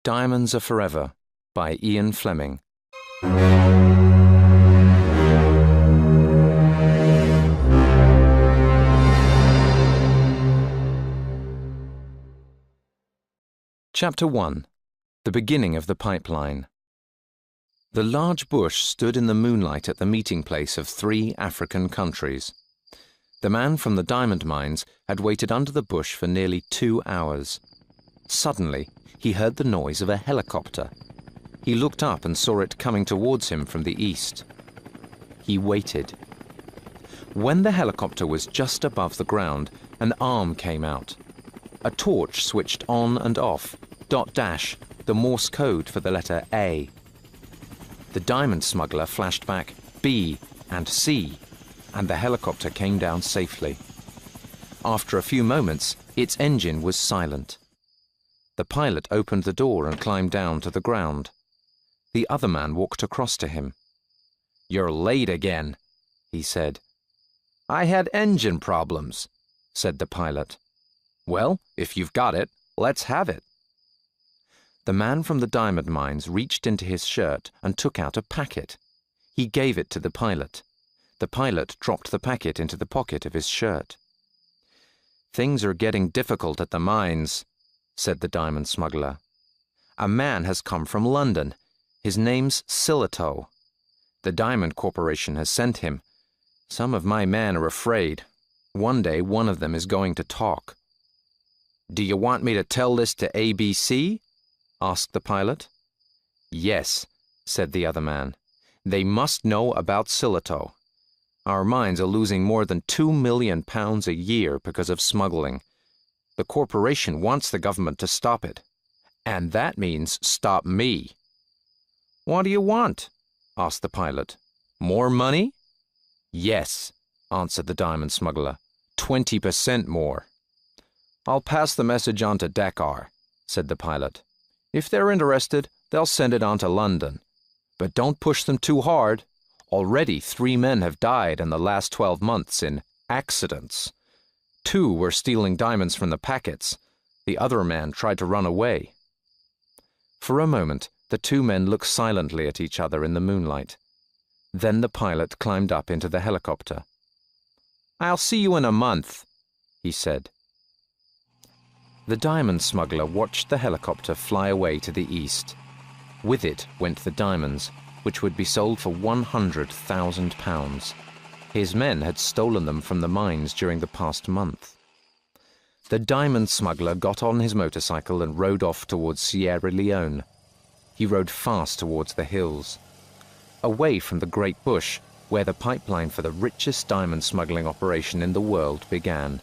Diamonds Are Forever by Ian Fleming. Chapter 1. The Beginning of the Pipeline. The large bush stood in the moonlight at the meeting place of 3 African countries. The man from the diamond mines had waited under the bush for nearly 2 hours. Suddenly, he heard the noise of a helicopter. He looked up and saw it coming towards him from the east. He waited. When the helicopter was just above the ground, an arm came out. A torch switched on and off, .. the Morse code for the letter A. The diamond smuggler flashed back B and C, and the helicopter came down safely. After a few moments, its engine was silent. The pilot opened the door and climbed down to the ground. The other man walked across to him. "You're late again," he said. "I had engine problems," said the pilot. "Well, if you've got it, let's have it." The man from the diamond mines reached into his shirt and took out a packet. He gave it to the pilot. The pilot dropped the packet into the pocket of his shirt. "Things are getting difficult at the mines," said the diamond smuggler. "A man has come from London. His name's Silito. The Diamond Corporation has sent him. Some of my men are afraid. One day one of them is going to talk." "Do you want me to tell this to ABC?" asked the pilot. "Yes," said the other man. "They must know about Silito. Our mines are losing more than £2 million a year because of smuggling. The corporation wants the government to stop it. And that means stop me." "What do you want?" asked the pilot. "More money?" "Yes," answered the diamond smuggler. 20% more." "I'll pass the message on to Dakar," said the pilot. "If they're interested, they'll send it on to London. But don't push them too hard. Already 3 men have died in the last 12 months in accidents. 2 were stealing diamonds from the packets. The other man tried to run away." For a moment, the 2 men looked silently at each other in the moonlight. Then the pilot climbed up into the helicopter. "I'll see you in a month," he said. The diamond smuggler watched the helicopter fly away to the east. With it went the diamonds, which would be sold for £100,000. His men had stolen them from the mines during the past month. The diamond smuggler got on his motorcycle and rode off towards Sierra Leone. He rode fast towards the hills, away from the great bush where the pipeline for the richest diamond smuggling operation in the world began.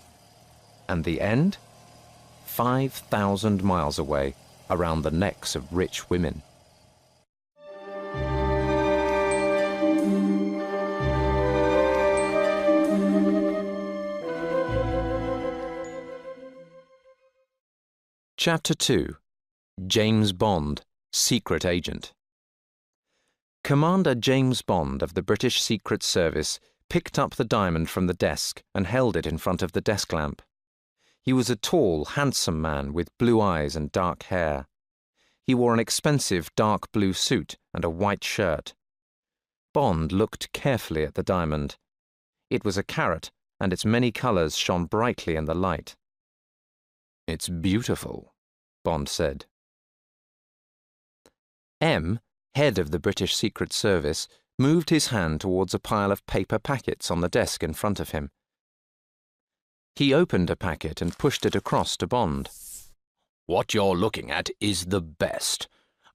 And the end? 5,000 miles away, around the necks of rich women. Chapter 2. James Bond, Secret Agent. Commander James Bond of the British Secret Service picked up the diamond from the desk and held it in front of the desk lamp. He was a tall, handsome man with blue eyes and dark hair. He wore an expensive dark blue suit and a white shirt. Bond looked carefully at the diamond. It was a carat, and its many colors shone brightly in the light. "It's beautiful," Bond said. M, head of the British Secret Service, moved his hand towards a pile of paper packets on the desk in front of him. He opened a packet and pushed it across to Bond. "What you're looking at is the best.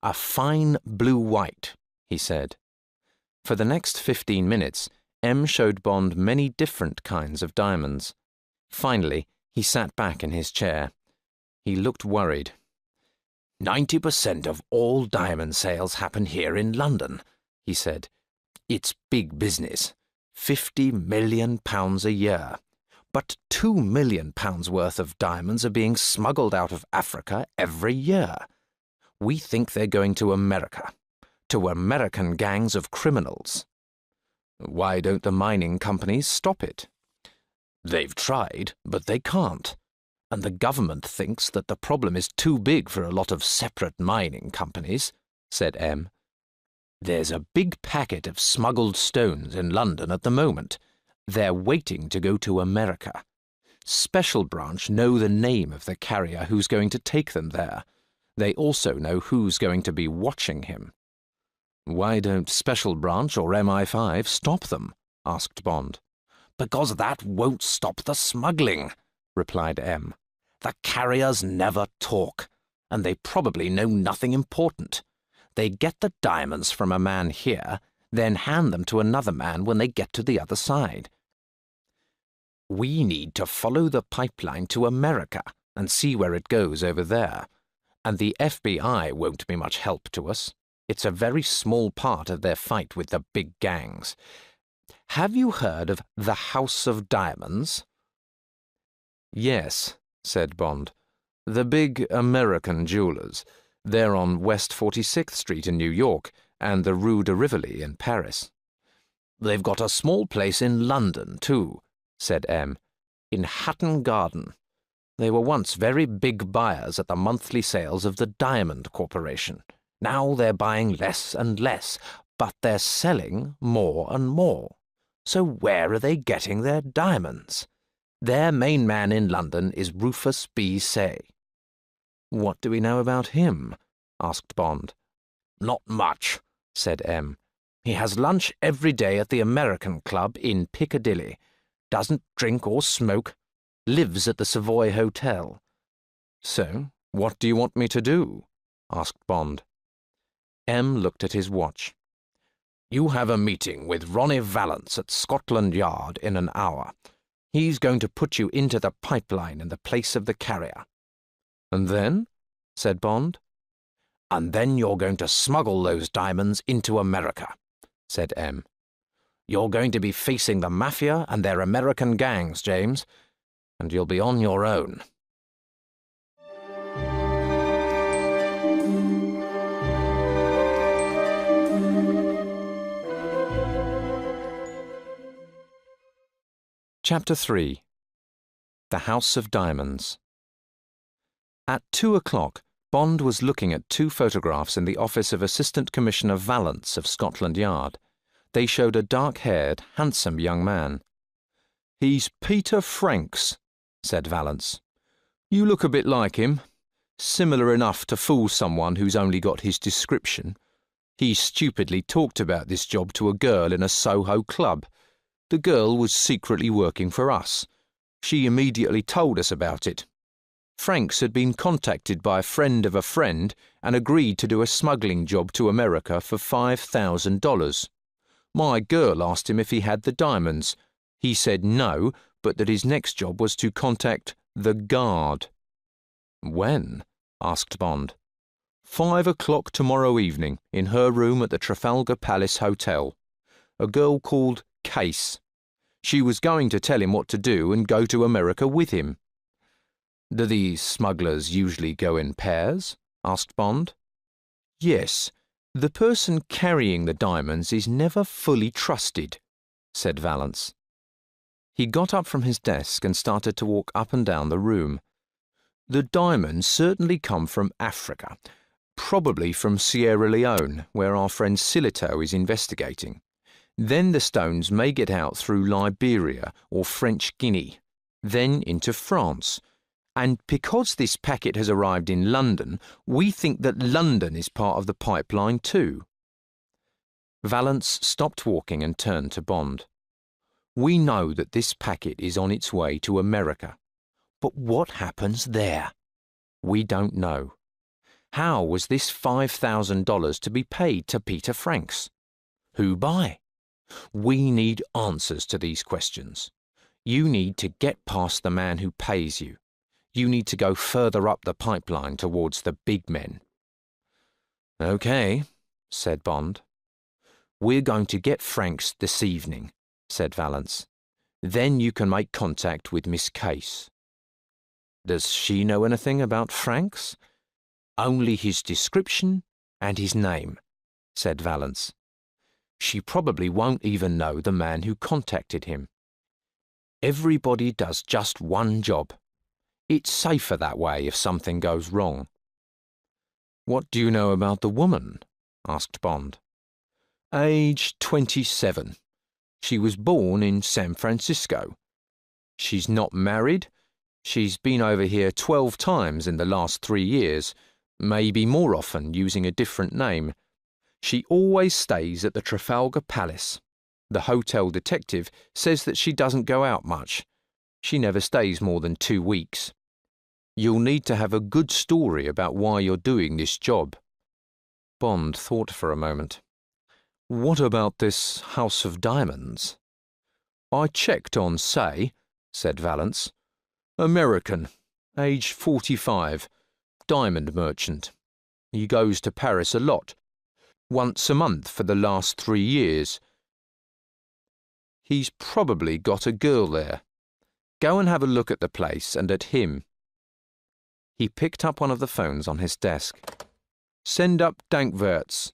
A fine blue-white," he said. For the next 15 minutes, M showed Bond many different kinds of diamonds. Finally, he sat back in his chair. He looked worried. 90% of all diamond sales happen here in London," he said. "It's big business. £50 million a year. But £2 million worth of diamonds are being smuggled out of Africa every year. We think they're going to America, to American gangs of criminals. Why don't the mining companies stop it?" "They've tried, but they can't. and the government thinks that the problem is too big for a lot of separate mining companies," said M. "There's a big packet of smuggled stones in London at the moment. They're waiting to go to America. Special Branch know the name of the carrier who's going to take them there. They also know who's going to be watching him." "Why don't Special Branch or MI5 stop them?" asked Bond. "Because that won't stop the smuggling," replied M. "The carriers never talk, and they probably know nothing important. They get the diamonds from a man here, then hand them to another man when they get to the other side. We need to follow the pipeline to America and see where it goes over there. And the FBI won't be much help to us. It's a very small part of their fight with the big gangs. Have you heard of the House of Diamonds?" "Yes," said Bond. "The big American jewelers. They're on West 46th Street in New York and the Rue de Rivoli in Paris." "They've got a small place in London, too," said M. "in Hatton Garden. They were once very big buyers at the monthly sales of the Diamond Corporation. Now they're buying less and less, but they're selling more and more. So where are they getting their diamonds? Their main man in London is Rufus B. Say." "What do we know about him?" asked Bond. "Not much," said M. "He has lunch every day at the American Club in Piccadilly. Doesn't drink or smoke. Lives at the Savoy Hotel." "So, what do you want me to do?" asked Bond. M looked at his watch. "You have a meeting with Ronnie Valance at Scotland Yard in an hour. He's going to put you into the pipeline in the place of the carrier." "And then?" said Bond. "And then you're going to smuggle those diamonds into America," said M. "You're going to be facing the Mafia and their American gangs, James, and you'll be on your own." Chapter 3. The House of Diamonds. At 2 o'clock, Bond was looking at 2 photographs in the office of Assistant Commissioner Valance of Scotland Yard. They showed a dark-haired, handsome young man. "He's Peter Franks," said Valance. "You look a bit like him. Similar enough to fool someone who's only got his description. He stupidly talked about this job to a girl in a Soho club. The girl was secretly working for us. She immediately told us about it. Franks had been contacted by a friend of a friend and agreed to do a smuggling job to America for $5,000. My girl asked him if he had the diamonds. He said no, but that his next job was to contact the guard." "When?" asked Bond. 5 o'clock tomorrow evening, in her room at the Trafalgar Palace Hotel. A girl called Case. She was going to tell him what to do and go to America with him." "Do these smugglers usually go in pairs?" asked Bond. "Yes. The person carrying the diamonds is never fully trusted," said Valance. He got up from his desk and started to walk up and down the room. "The diamonds certainly come from Africa, probably from Sierra Leone, where our friend Silito is investigating. Then the stones may get out through Liberia or French Guinea, then into France. And because this packet has arrived in London, we think that London is part of the pipeline too." Valance stopped walking and turned to Bond. "We know that this packet is on its way to America. But what happens there? We don't know. How was this $5,000 to be paid to Peter Franks? Who by? We need answers to these questions. You need to get past the man who pays you. You need to go further up the pipeline towards the big men." "Okay," said Bond. "We're going to get Franks this evening," said Valance. "Then you can make contact with Miss Case." "Does she know anything about Franks?" "Only his description and his name," said Valance. "She probably won't even know the man who contacted him. Everybody does just one job. It's safer that way if something goes wrong." "What do you know about the woman?" asked Bond. "Age 27. She was born in San Francisco. She's not married. She's been over here 12 times in the last 3 years, maybe more often using a different name. She always stays at the Trafalgar Palace. The hotel detective says that she doesn't go out much. She never stays more than 2 weeks. You'll need to have a good story about why you're doing this job." Bond thought for a moment. "What about this House of Diamonds?" "I checked on Say," said Valance. "American, age 45, diamond merchant. He goes to Paris a lot, once a month for the last 3 years. He's probably got a girl there. Go and have a look at the place and at him." He picked up one of the phones on his desk. "Send up Dankwerts,"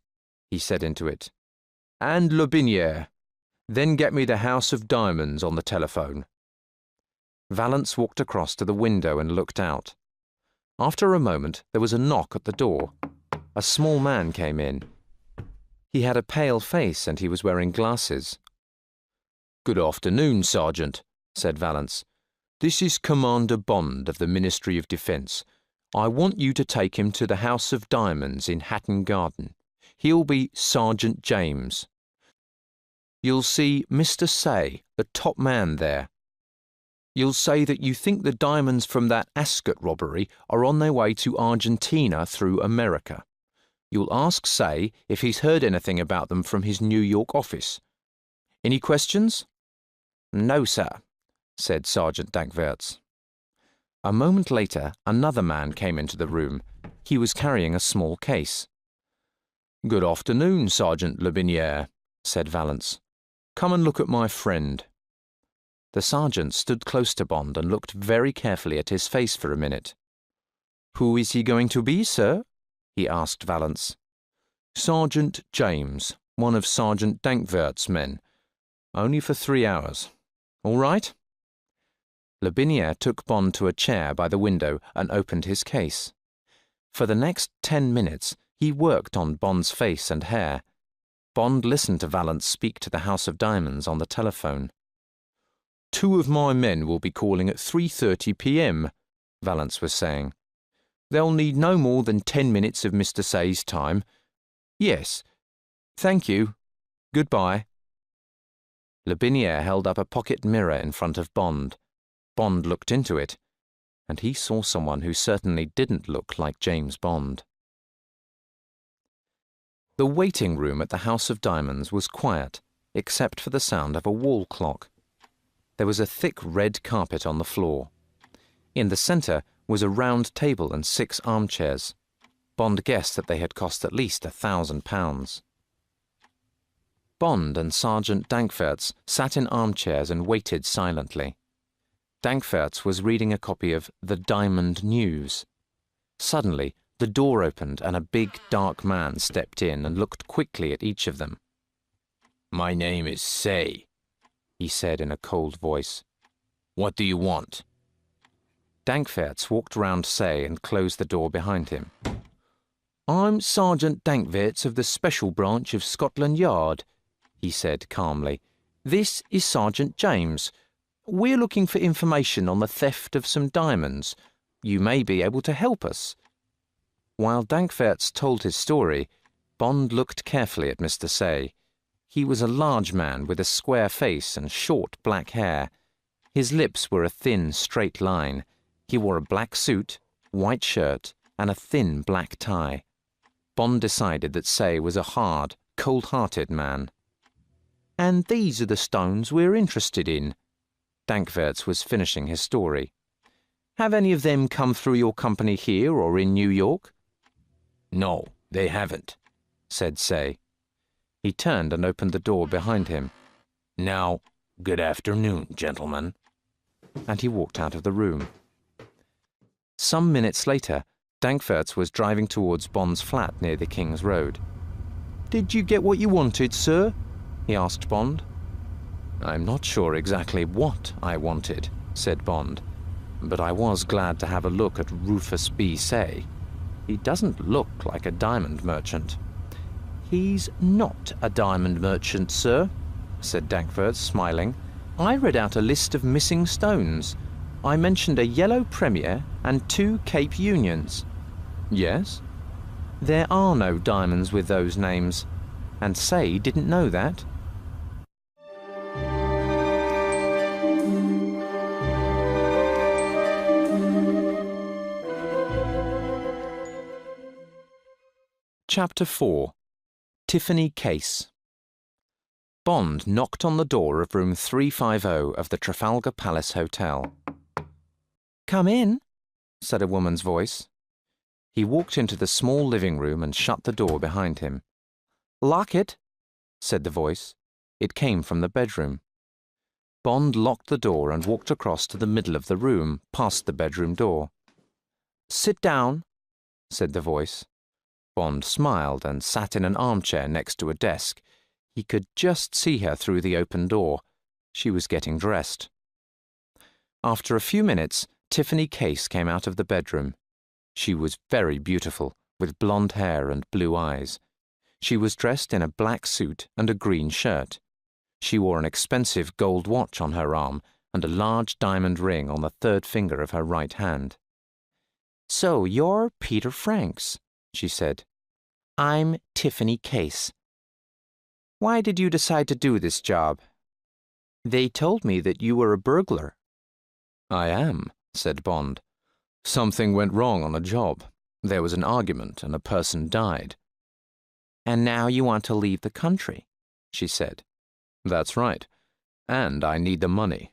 he said into it, "and Le Binière. Then get me the House of Diamonds on the telephone." Valance walked across to the window and looked out. After a moment, there was a knock at the door. A small man came in. He had a pale face and he was wearing glasses. "Good afternoon, Sergeant," said Valance. "This is Commander Bond of the Ministry of Defence. I want you to take him to the House of Diamonds in Hatton Garden. He'll be Sergeant James. You'll see Mr. Say, the top man there. You'll say that you think the diamonds from that Ascot robbery are on their way to Argentina through America. You'll ask Say if he's heard anything about them from his New York office. Any questions?" "No, sir," said Sergeant Dankwerts. A moment later, another man came into the room. He was carrying a small case. "Good afternoon, Sergeant Le Binière," said Valance. "Come and look at my friend." The sergeant stood close to Bond and looked very carefully at his face for a minute. "Who is he going to be, sir?" he asked Valance. "Sergeant James, one of Sergeant Dankwerts' men. Only for 3 hours. All right?" Le Binière took Bond to a chair by the window and opened his case. For the next 10 minutes, he worked on Bond's face and hair. Bond listened to Valance speak to the House of Diamonds on the telephone. "2 of my men will be calling at 3:30 p.m., Valance was saying. "They'll need no more than 10 minutes of Mr. Say's time. Yes. Thank you. Goodbye." Le Binière held up a pocket mirror in front of Bond. Bond looked into it, and he saw someone who certainly didn't look like James Bond. The waiting room at the House of Diamonds was quiet, except for the sound of a wall clock. There was a thick red carpet on the floor. In the centre was a round table and 6 armchairs. Bond guessed that they had cost at least £1,000. Bond and Sergeant Dankwerts sat in armchairs and waited silently. Dankwerts was reading a copy of The Diamond News. Suddenly, the door opened and a big, dark man stepped in and looked quickly at each of them. "My name is Say," he said in a cold voice. "What do you want?" Dankwerts walked round Say and closed the door behind him. "I'm Sergeant Dankwerts of the Special Branch of Scotland Yard," he said calmly. "This is Sergeant James. We're looking for information on the theft of some diamonds. You may be able to help us." While Dankwerts told his story, Bond looked carefully at Mr. Say. He was a large man with a square face and short black hair. His lips were a thin, straight line. He wore a black suit, white shirt, and a thin black tie. Bond decided that Say was a hard, cold-hearted man. "And these are the stones we're interested in." Dankwerts was finishing his story. "Have any of them come through your company here or in New York?" "No, they haven't," said Say. He turned and opened the door behind him. "Now, good afternoon, gentlemen." And he walked out of the room. Some minutes later, Dankwerts was driving towards Bond's flat near the King's Road. "Did you get what you wanted, sir?" he asked Bond. "I'm not sure exactly what I wanted," said Bond. but I was glad to have a look at Rufus B. Say. He doesn't look like a diamond merchant." "He's not a diamond merchant, sir," said Dankworth, smiling. "I read out a list of missing stones. I mentioned a yellow Premier and 2 Cape Unions." "Yes?" "There are no diamonds with those names. And Say didn't know that." Chapter 4. Tiffany Case. Bond knocked on the door of room 350 of the Trafalgar Palace Hotel. "Come in," said a woman's voice. He walked into the small living room and shut the door behind him. "Lock it," said the voice. It came from the bedroom. Bond locked the door and walked across to the middle of the room, past the bedroom door. "Sit down," said the voice. Bond smiled and sat in an armchair next to a desk. He could just see her through the open door. She was getting dressed. After a few minutes, Tiffany Case came out of the bedroom. She was very beautiful, with blonde hair and blue eyes. She was dressed in a black suit and a green shirt. She wore an expensive gold watch on her arm and a large diamond ring on the 3rd finger of her right hand. "So you're Peter Franks," she said. "I'm Tiffany Case. Why did you decide to do this job?" "They told me that you were a burglar." "I am," said Bond. "Something went wrong on the job. There was an argument and a person died." "And now you want to leave the country," she said. "That's right. And I need the money."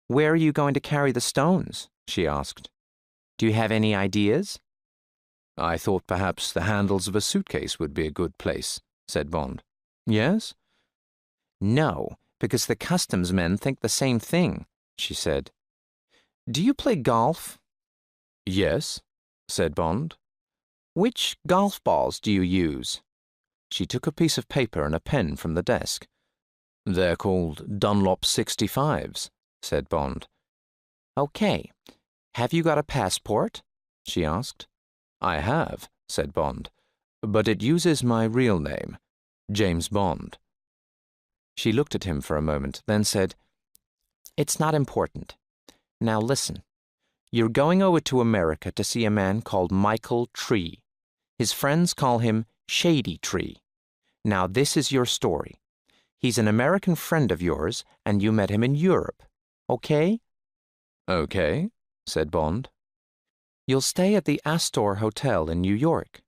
"Where are you going to carry the stones?" she asked. "Do you have any ideas?" "I thought perhaps the handles of a suitcase would be a good place," said Bond. "Yes?" "No, because the customs men think the same thing," she said. "Do you play golf?" "Yes," said Bond. "Which golf balls do you use?" She took a piece of paper and a pen from the desk. "They're called Dunlop 65s, said Bond. "Okay. Have you got a passport?" she asked. "I have," said Bond, "but it uses my real name, James Bond." She looked at him for a moment, then said, "It's not important. Now listen. You're going over to America to see a man called Michael Tree. His friends call him Shady Tree. Now this is your story. He's an American friend of yours, and you met him in Europe. Okay?" "Okay," said Bond. "You'll stay at the Astor Hotel in New York."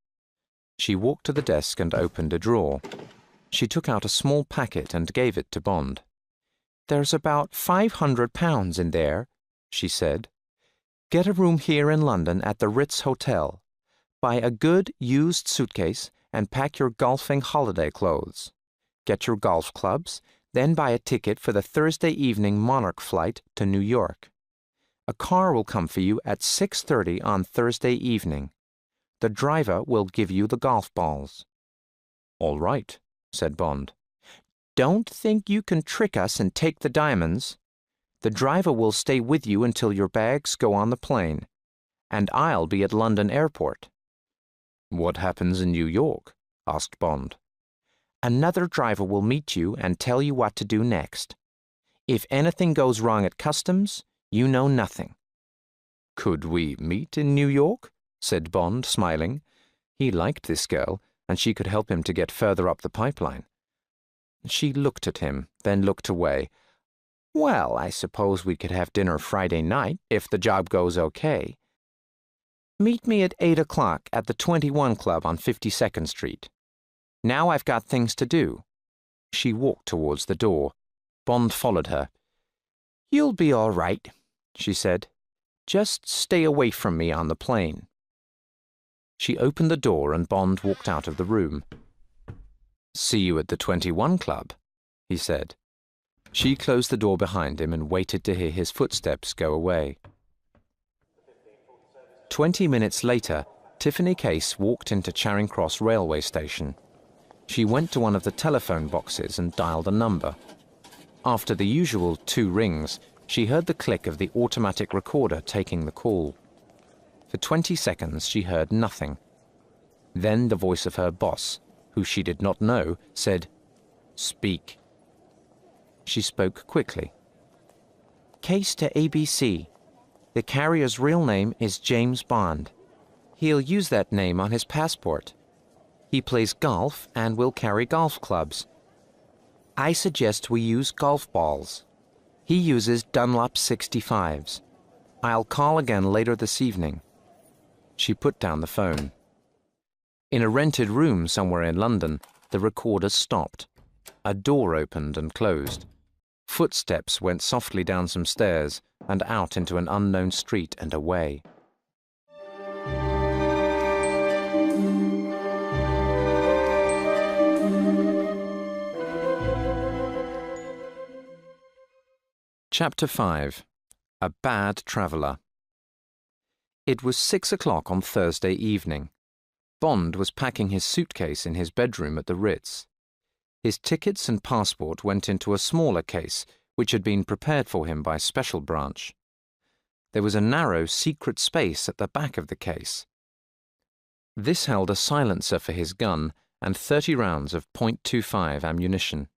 She walked to the desk and opened a drawer. She took out a small packet and gave it to Bond. "There's about £500 in there," she said. "Get a room here in London at the Ritz Hotel. Buy a good used suitcase and pack your golfing holiday clothes. Get your golf clubs, then buy a ticket for the Thursday evening Monarch flight to New York. A car will come for you at 6:30 on Thursday evening. The driver will give you the golf balls." "All right," said Bond. "Don't think you can trick us and take the diamonds. The driver will stay with you until your bags go on the plane. And I'll be at London Airport." "What happens in New York?" asked Bond. "Another driver will meet you and tell you what to do next. If anything goes wrong at customs, you know nothing." "Could we meet in New York?" said Bond, smiling. He liked this girl, and she could help him to get further up the pipeline. She looked at him, then looked away. "Well, I suppose we could have dinner Friday night, if the job goes okay. Meet me at 8 o'clock at the 21 Club on 52nd Street. Now I've got things to do." She walked towards the door. Bond followed her. "You'll be all right," she said. "Just stay away from me on the plane." She opened the door and Bond walked out of the room. "See you at the 21 Club," he said. She closed the door behind him and waited to hear his footsteps go away. 20 minutes later, Tiffany Case walked into Charing Cross railway station. She went to one of the telephone boxes and dialed a number. After the usual 2 rings, She heard the click of the automatic recorder taking the call. For 20 seconds she heard nothing. Then the voice of her boss, who she did not know, said, "Speak." She spoke quickly. "Case to ABC. The carrier's real name is James Bond. He'll use that name on his passport. He plays golf and will carry golf clubs. I suggest we use golf balls. He uses Dunlop 65s. I'll call again later this evening." She put down the phone. In a rented room somewhere in London, the recorder stopped. A door opened and closed. Footsteps went softly down some stairs and out into an unknown street and away. Chapter 5. A Bad Traveller. It was 6 o'clock on Thursday evening. Bond was packing his suitcase in his bedroom at the Ritz. His tickets and passport went into a smaller case, which had been prepared for him by Special Branch. There was a narrow, secret space at the back of the case. This held a silencer for his gun and 30 rounds of .25 ammunition.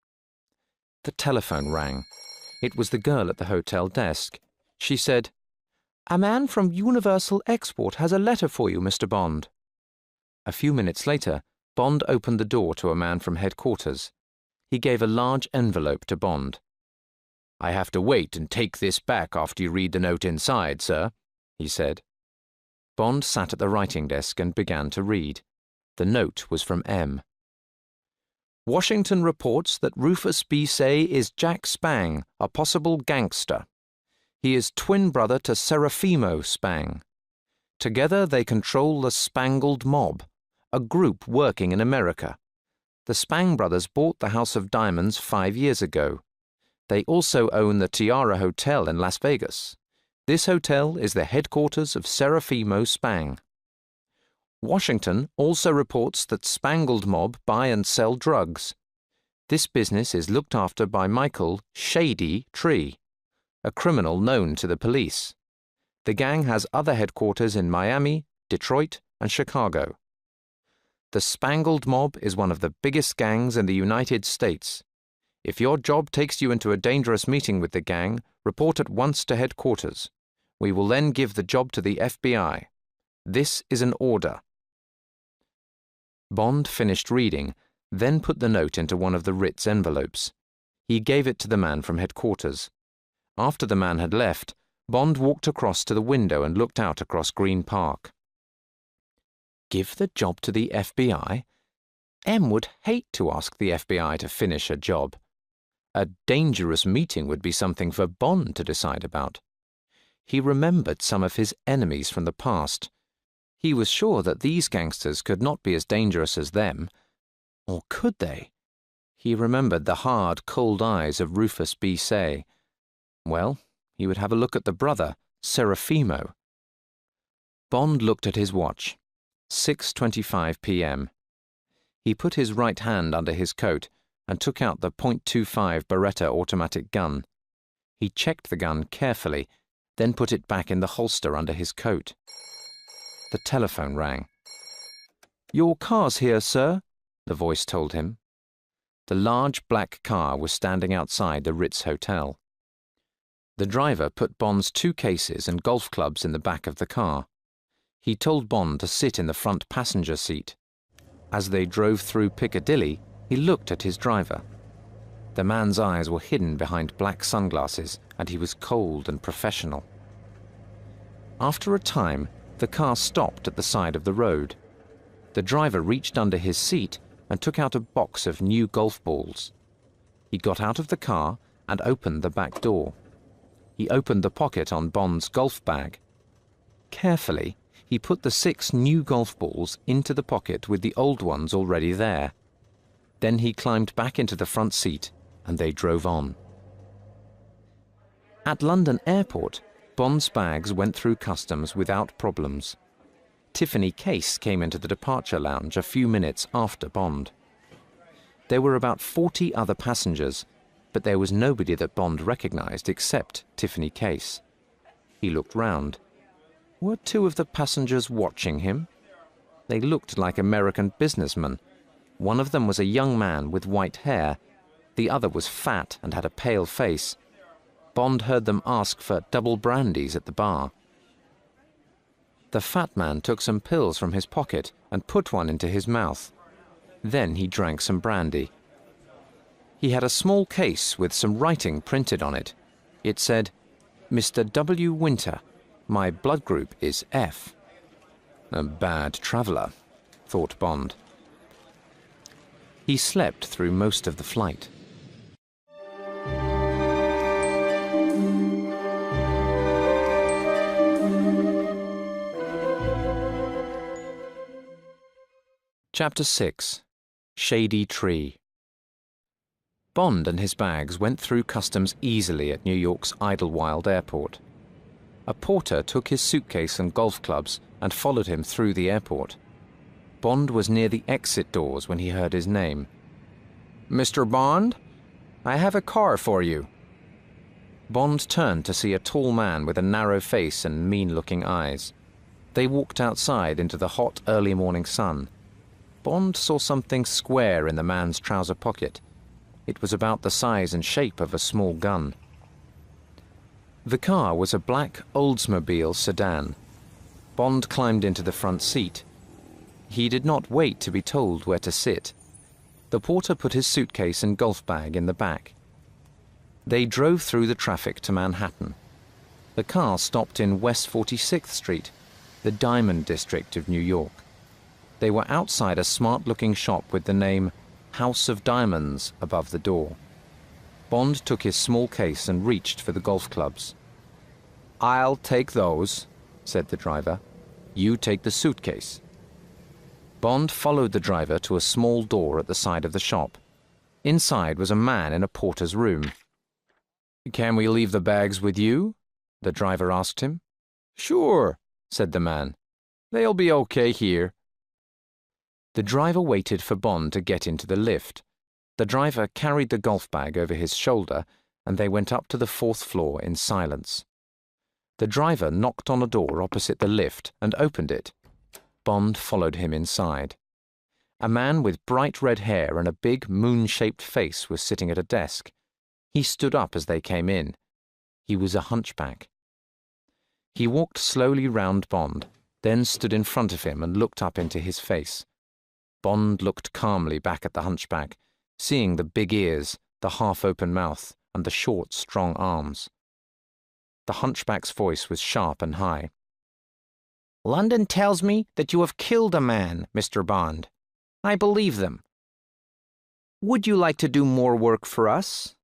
The telephone rang. It was the girl at the hotel desk. She said, "A man from Universal Export has a letter for you, Mr. Bond." A few minutes later, Bond opened the door to a man from headquarters. He gave a large envelope to Bond. "I have to wait and take this back after you read the note inside, sir," he said. Bond sat at the writing desk and began to read. The note was from M. "Washington reports that Rufus B. Say is Jack Spang, a possible gangster. He is twin brother to Serafimo Spang. Together they control the Spangled Mob, a group working in America. The Spang brothers bought the House of Diamonds 5 years ago. They also own the Tiara Hotel in Las Vegas. This hotel is the headquarters of Serafimo Spang. Washington also reports that Spangled Mob buy and sell drugs. This business is looked after by Michael Shady Tree, a criminal known to the police. The gang has other headquarters in Miami, Detroit, and Chicago. The Spangled Mob is one of the biggest gangs in the United States. If your job takes you into a dangerous meeting with the gang, report at once to headquarters. We will then give the job to the FBI. This is an order." Bond finished reading, then put the note into one of the Ritz envelopes. He gave it to the man from headquarters. After the man had left, Bond walked across to the window and looked out across Green Park. Give the job to the FBI? M would hate to ask the FBI to finish a job. A dangerous meeting would be something for Bond to decide about. He remembered some of his enemies from the past. He was sure that these gangsters could not be as dangerous as them. Or could they? He remembered the hard, cold eyes of Rufus B. Say. Well, he would have a look at the brother, Serafimo. Bond looked at his watch. 6:25 p.m. He put his right hand under his coat and took out the .25 Beretta automatic gun. He checked the gun carefully, then put it back in the holster under his coat. The telephone rang. "Your car's here, sir," the voice told him. The large black car was standing outside the Ritz Hotel. The driver put Bond's 2 cases and golf clubs in the back of the car. He told Bond to sit in the front passenger seat. As they drove through Piccadilly, he looked at his driver. The man's eyes were hidden behind black sunglasses, and he was cold and professional. After a time, the car stopped at the side of the road. The driver reached under his seat and took out a box of new golf balls. He got out of the car and opened the back door. He opened the pocket on Bond's golf bag. Carefully, he put the 6 new golf balls into the pocket with the old ones already there. Then he climbed back into the front seat, and they drove on. At London Airport, Bond's bags went through customs without problems. Tiffany Case came into the departure lounge a few minutes after Bond. There were about 40 other passengers, but there was nobody that Bond recognized except Tiffany Case. He looked round. Were two of the passengers watching him? They looked like American businessmen. One of them was a young man with white hair. The other was fat and had a pale face. Bond heard them ask for double brandies at the bar. The fat man took some pills from his pocket and put one into his mouth. Then he drank some brandy. He had a small case with some writing printed on it. It said, "Mr. W. Winter, my blood group is F." A bad traveller, thought Bond. He slept through most of the flight. Chapter 6. Shady Tree. Bond and his bags went through customs easily at New York's Idlewild Airport. A porter took his suitcase and golf clubs and followed him through the airport. Bond was near the exit doors when he heard his name. "Mr. Bond, I have a car for you." Bond turned to see a tall man with a narrow face and mean-looking eyes. They walked outside into the hot early morning sun. Bond saw something square in the man's trouser pocket. It was about the size and shape of a small gun. The car was a black Oldsmobile sedan. Bond climbed into the front seat. He did not wait to be told where to sit. The porter put his suitcase and golf bag in the back. They drove through the traffic to Manhattan. The car stopped in West 46th Street, the Diamond District of New York. They were outside a smart-looking shop with the name House of Diamonds above the door. Bond took his small case and reached for the golf clubs. "I'll take those," said the driver. "You take the suitcase." Bond followed the driver to a small door at the side of the shop. Inside was a man in a porter's room. "Can we leave the bags with you?" the driver asked him. "Sure," said the man. "They'll be okay here." The driver waited for Bond to get into the lift. The driver carried the golf bag over his shoulder, and they went up to the 4th floor in silence. The driver knocked on a door opposite the lift and opened it. Bond followed him inside. A man with bright red hair and a big moon-shaped face was sitting at a desk. He stood up as they came in. He was a hunchback. He walked slowly round Bond, then stood in front of him and looked up into his face. Bond looked calmly back at the hunchback, seeing the big ears, the half-open mouth, and the short, strong arms. The hunchback's voice was sharp and high. "London tells me that you have killed a man, Mr. Bond. I believe them. Would you like to do more work for us?"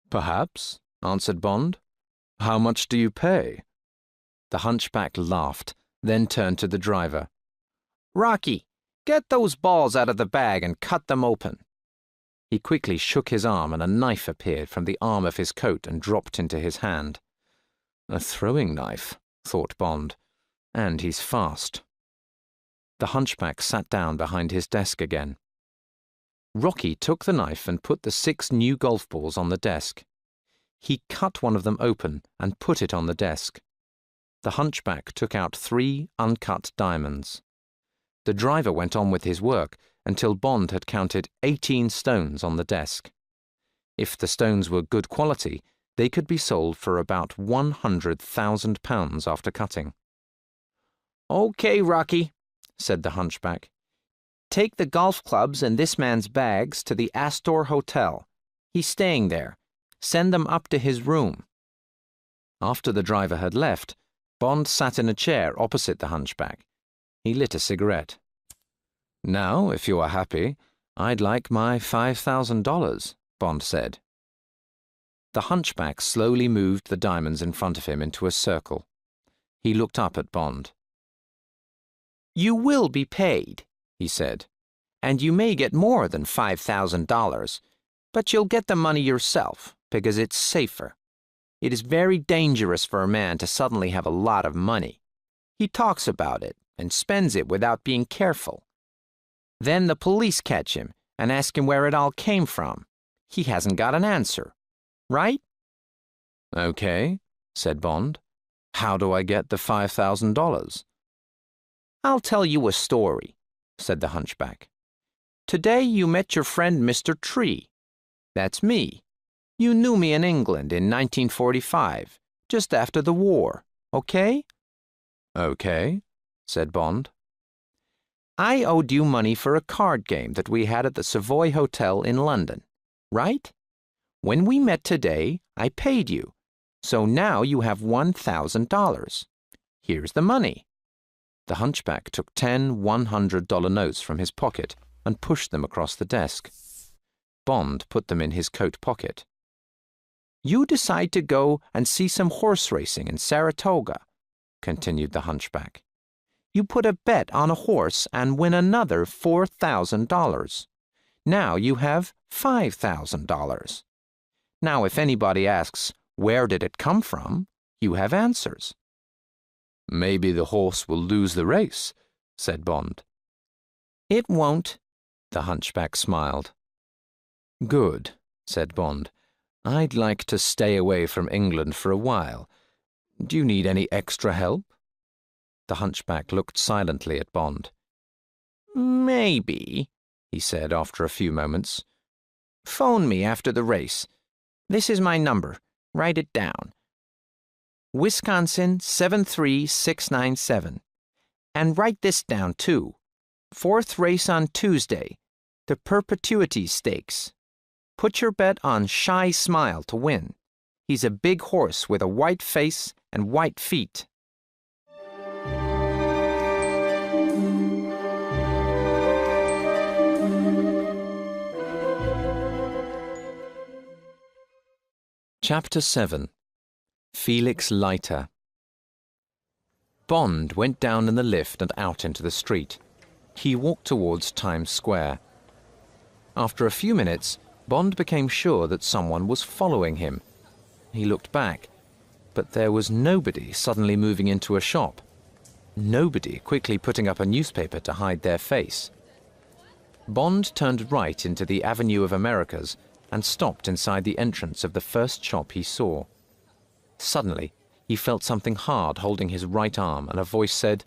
"Perhaps," answered Bond. "How much do you pay?" The hunchback laughed, then turned to the driver. "Rocky, get those balls out of the bag and cut them open." He quickly shook his arm and a knife appeared from the arm of his coat and dropped into his hand. A throwing knife, thought Bond, and he's fast. The hunchback sat down behind his desk again. Rocky took the knife and put the 6 new golf balls on the desk. He cut one of them open and put it on the desk. The hunchback took out 3 uncut diamonds. The driver went on with his work until Bond had counted 18 stones on the desk. If the stones were good quality, they could be sold for about £100,000 after cutting. "Okay, Rocky," said the hunchback. "Take the golf clubs and this man's bags to the Astor Hotel. He's staying there. Send them up to his room." After the driver had left, Bond sat in a chair opposite the hunchback. He lit a cigarette. "Now, if you are happy, I'd like my $5,000, Bond said. The hunchback slowly moved the diamonds in front of him into a circle. He looked up at Bond. "You will be paid," he said, "and you may get more than $5,000, but you'll get the money yourself because it's safer. It is very dangerous for a man to suddenly have a lot of money. He talks about it and spends it without being careful. Then the police catch him and ask him where it all came from. he hasn't got an answer. Right? Okay, said Bond. How do I get the $5,000? I'll tell you a story, said the hunchback. Today you met your friend Mr. Tree. That's me. You knew me in England in 1945, just after the war, okay? Okay, said Bond. I owed you money for a card game that we had at the Savoy Hotel in London, right? When we met today, I paid you, so now you have $1,000. Here's the money. The hunchback took 10 $100 notes from his pocket and pushed them across the desk. Bond put them in his coat pocket. You decide to go and see some horse racing in Saratoga, continued the hunchback. You put a bet on a horse and win another $4,000. Now you have $5,000. Now if anybody asks, where did it come from, you have answers. Maybe the horse will lose the race, said Bond. It won't, the hunchback smiled. Good, said Bond. I'd like to stay away from England for a while. Do you need any extra help? The hunchback looked silently at Bond. Maybe, he said after a few moments. Phone me after the race. This is my number. Write it down. Wisconsin 73697. And write this down too. 4th race on Tuesday. The Perpetuity Stakes. Put your bet on Shy Smile to win. He's a big horse with a white face and white feet. Chapter 7. Felix Leiter. Bond went down in the lift and out into the street. He walked towards Times Square. After a few minutes, Bond became sure that someone was following him. He looked back, but there was nobody suddenly moving into a shop. Nobody quickly putting up a newspaper to hide their face. Bond turned right into the Avenue of Americas and stopped inside the entrance of the first shop he saw. Suddenly, he felt something hard holding his right arm, and a voice said,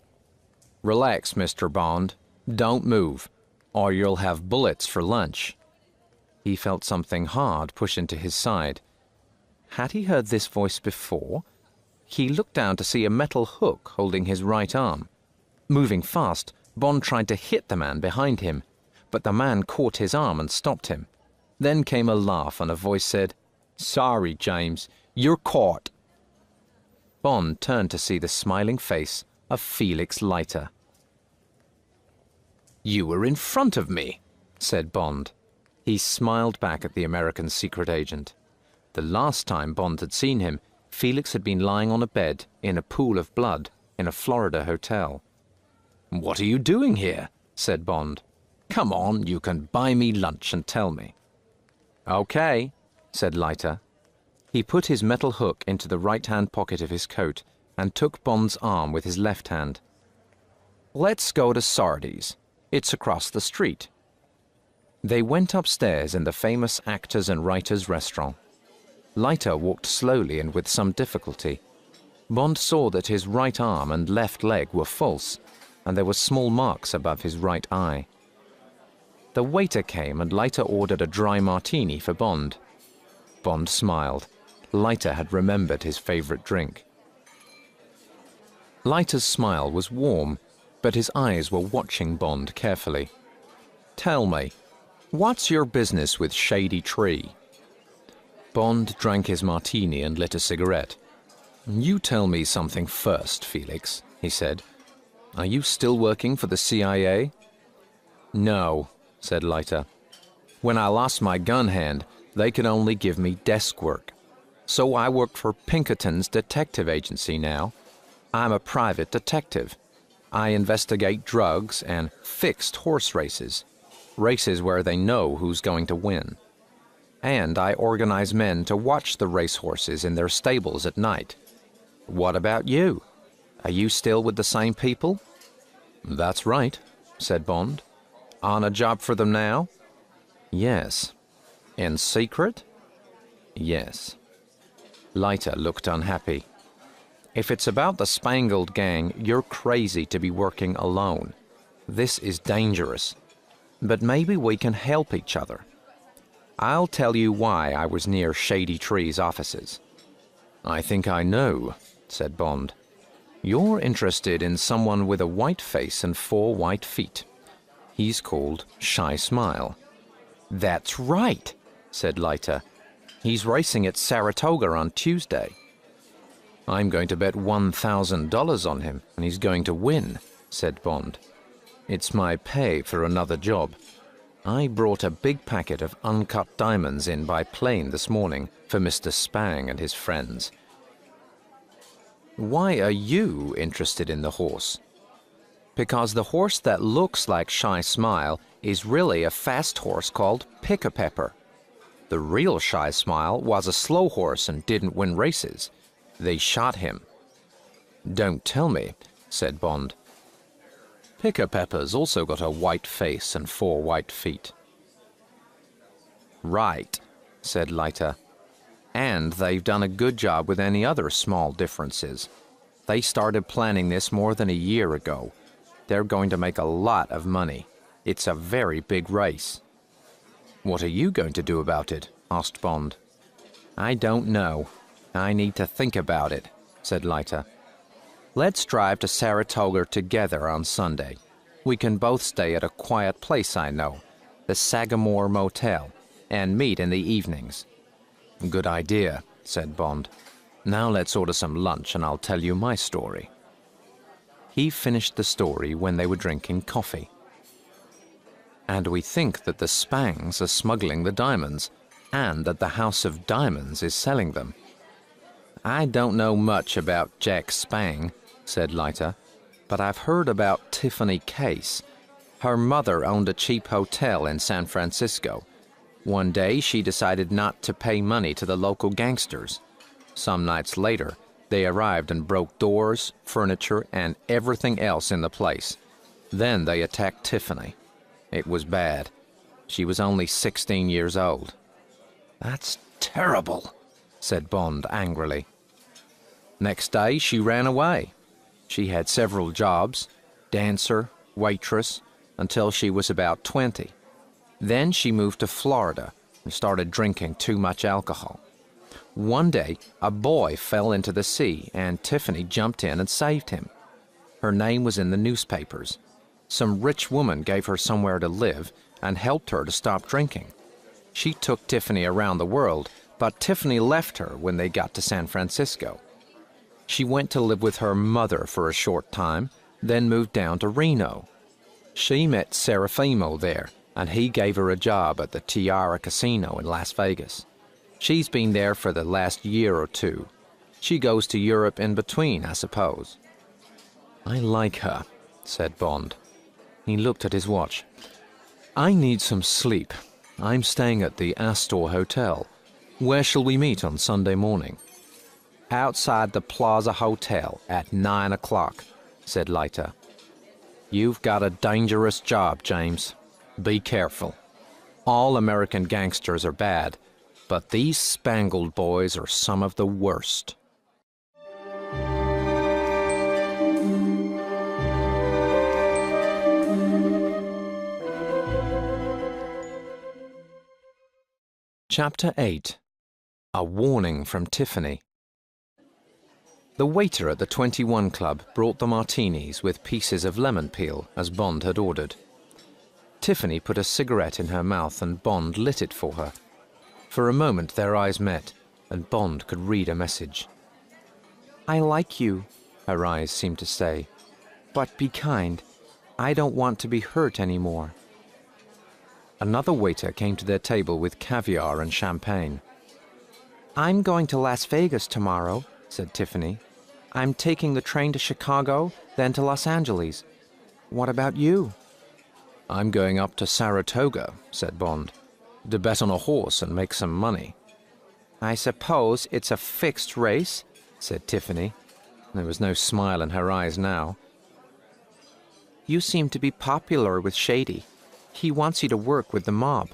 "Relax, Mr. Bond. Don't move, or you'll have bullets for lunch." He felt something hard push into his side. Had he heard this voice before? He looked down to see a metal hook holding his right arm. Moving fast, Bond tried to hit the man behind him, but the man caught his arm and stopped him. Then came a laugh, and a voice said, "Sorry, James, you're caught." Bond turned to see the smiling face of Felix Leiter. "You were in front of me," said Bond. He smiled back at the American secret agent. The last time Bond had seen him, Felix had been lying on a bed in a pool of blood in a Florida hotel. "What are you doing here?" said Bond. "Come on, you can buy me lunch and tell me." "Okay," said Leiter. He put his metal hook into the right-hand pocket of his coat and took Bond's arm with his left hand. "Let's go to Sardi's. It's across the street." They went upstairs in the famous Actors and Writers restaurant. Leiter walked slowly and with some difficulty. Bond saw that his right arm and left leg were false, and there were small marks above his right eye. The waiter came, and Leiter ordered a dry martini for Bond. Bond smiled. Leiter had remembered his favorite drink. Leiter's smile was warm, but his eyes were watching Bond carefully. "Tell me, what's your business with Shady Tree?" Bond drank his martini and lit a cigarette. "You tell me something first, Felix," he said. "Are you still working for the CIA?" "No," said Leiter. "When I lost my gun hand, they could only give me desk work. So I work for Pinkerton's detective agency now. I'm a private detective. I investigate drugs and fixed horse races, races where they know who's going to win. And I organize men to watch the racehorses in their stables at night. What about you? Are you still with the same people?" "That's right," said Bond. "On a job for them now?" "Yes." In secret? Yes. Leiter looked unhappy. If it's about the Spangled Gang, you're crazy to be working alone. This is dangerous. But maybe we can help each other. I'll tell you why I was near Shady Tree's offices. I think I know, said Bond. You're interested in someone with a white face and 4 white feet. He's called Shy Smile. That's right, said Leiter. He's racing at Saratoga on Tuesday. I'm going to bet $1,000 on him, and he's going to win, said Bond. It's my pay for another job. I brought a big packet of uncut diamonds in by plane this morning for Mr. Spang and his friends. Why are you interested in the horse? Because the horse that looks like Shy Smile is really a fast horse called Pick-a-Pepper. The real Shy Smile was a slow horse and didn't win races. They shot him. Don't tell me, said Bond. Pick-a-Pepper's also got a white face and 4 white feet. Right, said Leiter. And they've done a good job with any other small differences. They started planning this more than a year ago. They're going to make a lot of money. It's a very big race. What are you going to do about it? Asked Bond. I don't know. I need to think about it, said Leiter. Let's drive to Saratoga together on Sunday. We can both stay at a quiet place I know, the Sagamore Motel, and meet in the evenings. Good idea, said Bond. Now let's order some lunch and I'll tell you my story. He finished the story when they were drinking coffee. And we think that the Spangs are smuggling the diamonds, and that the House of Diamonds is selling them. I don't know much about Jack Spang, said Leiter, but I've heard about Tiffany Case. Her mother owned a cheap hotel in San Francisco. One day she decided not to pay money to the local gangsters. Some nights later, they arrived and broke doors, furniture, and everything else in the place. Then they attacked Tiffany. It was bad. She was only 16 years old. That's terrible, said Bond angrily. Next day, she ran away. She had several jobs, dancer, waitress, until she was about 20. Then she moved to Florida and started drinking too much alcohol. One day, a boy fell into the sea, and Tiffany jumped in and saved him. Her name was in the newspapers. Some rich woman gave her somewhere to live and helped her to stop drinking. She took Tiffany around the world, but Tiffany left her when they got to San Francisco. She went to live with her mother for a short time, then moved down to Reno. She met Serafimo there, and he gave her a job at the Tiara Casino in Las Vegas. She's been there for the last year or 2. She goes to Europe in between, I suppose. I like her, said Bond. He looked at his watch. I need some sleep. I'm staying at the Astor Hotel. Where shall we meet on Sunday morning? Outside the Plaza Hotel at 9 o'clock, said Leiter. You've got a dangerous job, James. Be careful. All American gangsters are bad, but these Spangled boys are some of the worst. Chapter 8. A Warning from Tiffany. The waiter at the 21 Club brought the martinis with pieces of lemon peel, as Bond had ordered. Tiffany put a cigarette in her mouth and Bond lit it for her. For a moment their eyes met, and Bond could read a message. I like you, her eyes seemed to say, but be kind. I don't want to be hurt anymore. Another waiter came to their table with caviar and champagne. I'm going to Las Vegas tomorrow, said Tiffany. I'm taking the train to Chicago, then to Los Angeles. What about you? I'm going up to Saratoga, said Bond, to bet on a horse and make some money. I suppose it's a fixed race, said Tiffany. There was no smile in her eyes now. You seem to be popular with Shady. He wants you to work with the mob.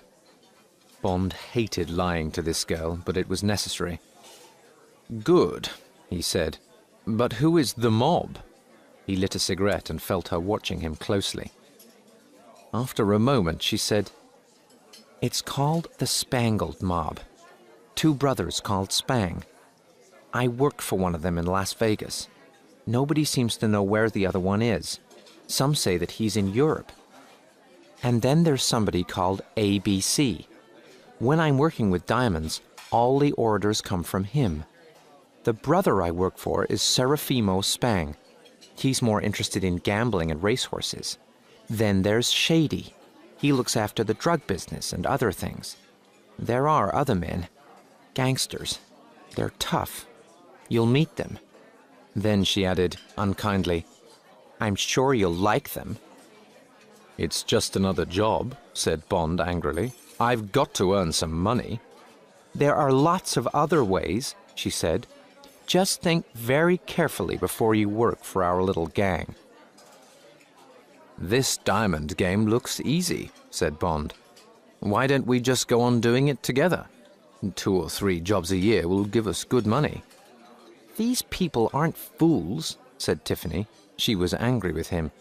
Bond hated lying to this girl, but it was necessary. "Good," he said. "But who is the mob?" He lit a cigarette and felt her watching him closely. After a moment, she said, "It's called the Spangled Mob. Two brothers called Spang. I work for one of them in Las Vegas. Nobody seems to know where the other one is. Some say that he's in Europe. And then there's somebody called ABC. When I'm working with diamonds, all the orders come from him. The brother I work for is Serafimo Spang. He's more interested in gambling and racehorses. Then there's Shady. He looks after the drug business and other things. There are other men, gangsters. They're tough. You'll meet them." Then she added, unkindly, "I'm sure you'll like them." "It's just another job," said Bond angrily. "I've got to earn some money." "There are lots of other ways," she said. "Just think very carefully before you work for our little gang." "This diamond game looks easy," said Bond. "Why don't we just go on doing it together? 2 or 3 jobs a year will give us good money." "These people aren't fools," said Tiffany. She was angry with him.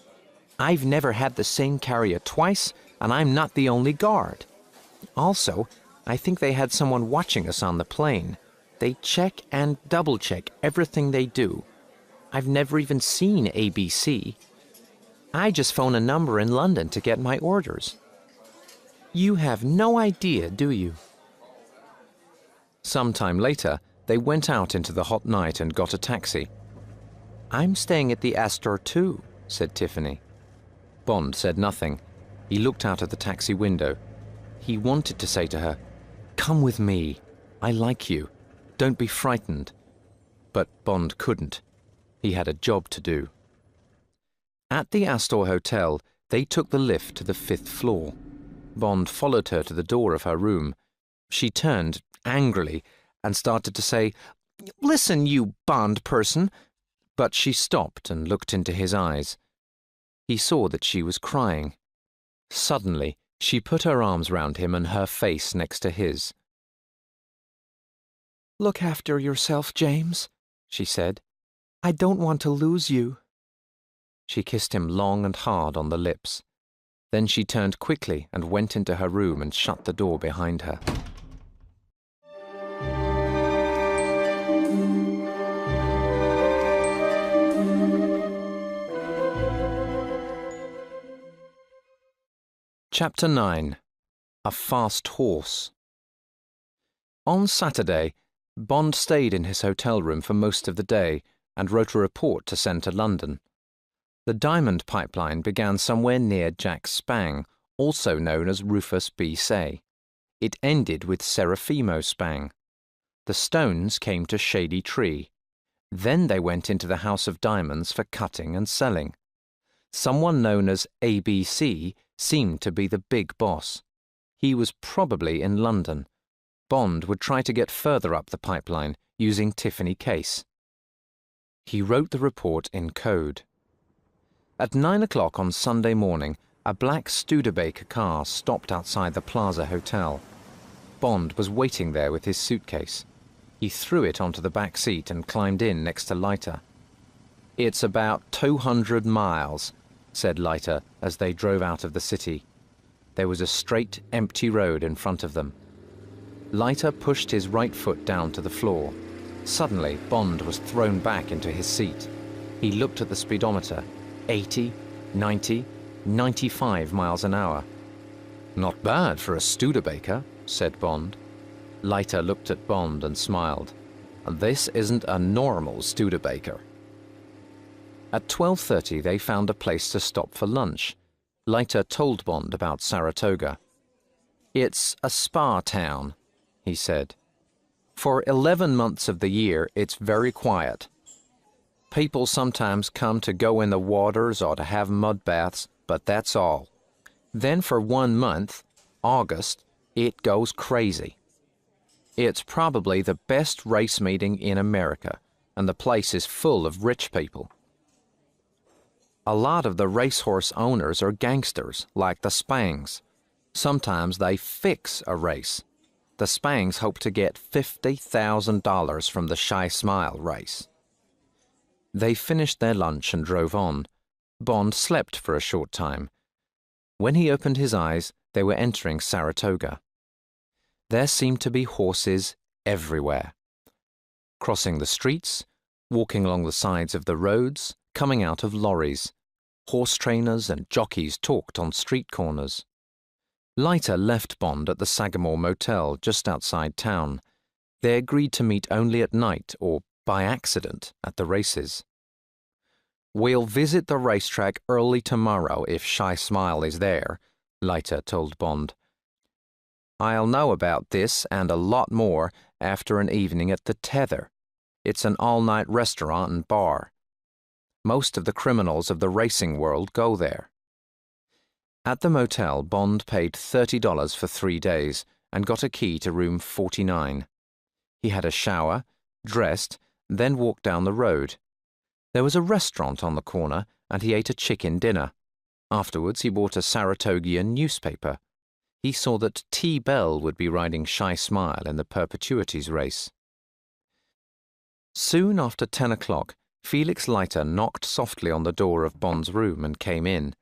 "I've never had the same carrier twice, and I'm not the only guard. Also, I think they had someone watching us on the plane. They check and double-check everything they do. I've never even seen ABC. I just phone a number in London to get my orders. You have no idea, do you?" Some time later, they went out into the hot night and got a taxi. "I'm staying at the Astor too," said Tiffany. Bond said nothing. He looked out of the taxi window. He wanted to say to her, "Come with me. I like you. Don't be frightened." But Bond couldn't. He had a job to do. At the Astor Hotel, they took the lift to the 5th floor. Bond followed her to the door of her room. She turned, angrily, and started to say, "Listen, you Bond person," but she stopped and looked into his eyes. He saw that she was crying. Suddenly, she put her arms round him and her face next to his. "Look after yourself, James," she said. "I don't want to lose you." She kissed him long and hard on the lips. Then she turned quickly and went into her room and shut the door behind her. Chapter 9. A Fast Horse. On Saturday, Bond stayed in his hotel room for most of the day and wrote a report to send to London. The diamond pipeline began somewhere near Jack Spang, also known as Rufus B. Say. It ended with Serafimo Spang. The stones came to Shady Tree. Then they went into the House of Diamonds for cutting and selling. Someone known as ABC seemed to be the big boss. He was probably in London. Bond would try to get further up the pipeline using Tiffany Case. He wrote the report in code. At 9 o'clock on Sunday morning, a black Studebaker car stopped outside the Plaza Hotel. Bond was waiting there with his suitcase. He threw it onto the back seat and climbed in next to Leiter. "It's about 200 miles, said Leiter as they drove out of the city. There was a straight, empty road in front of them. Leiter pushed his right foot down to the floor. Suddenly, Bond was thrown back into his seat. He looked at the speedometer. 80, 90, 95 miles an hour. "Not bad for a Studebaker," said Bond. Leiter looked at Bond and smiled. "This isn't a normal Studebaker." At 12:30 they found a place to stop for lunch. Leiter told Bond about Saratoga. "It's a spa town," he said. "For 11 months of the year it's very quiet. People sometimes come to go in the waters or to have mud baths, but that's all. Then for 1 month, August, it goes crazy. It's probably the best race meeting in America, and the place is full of rich people. A lot of the racehorse owners are gangsters, like the Spangs. Sometimes they fix a race, The Spangs hoped to get $50,000 from the Shy Smile race. They finished their lunch and drove on. Bond slept for a short time. When he opened his eyes, they were entering Saratoga. There seemed to be horses everywhere. Crossing the streets, walking along the sides of the roads, coming out of lorries. Horse trainers and jockeys talked on street corners. Leiter left Bond at the Sagamore Motel just outside town. They agreed to meet only at night or by accident at the races. "We'll visit the racetrack early tomorrow if Shy Smile is there," Leiter told Bond. "I'll know about this and a lot more after an evening at the Tether. It's an all-night restaurant and bar. Most of the criminals of the racing world go there." At the motel, Bond paid $30 for 3 days and got a key to room 49. He had a shower, dressed, then walked down the road. There was a restaurant on the corner and he ate a chicken dinner. Afterwards, he bought a Saratogian newspaper. He saw that T. Bell would be riding Shy Smile in the Perpetuities race. Soon after 10 o'clock, Felix Leiter knocked softly on the door of Bond's room and came in.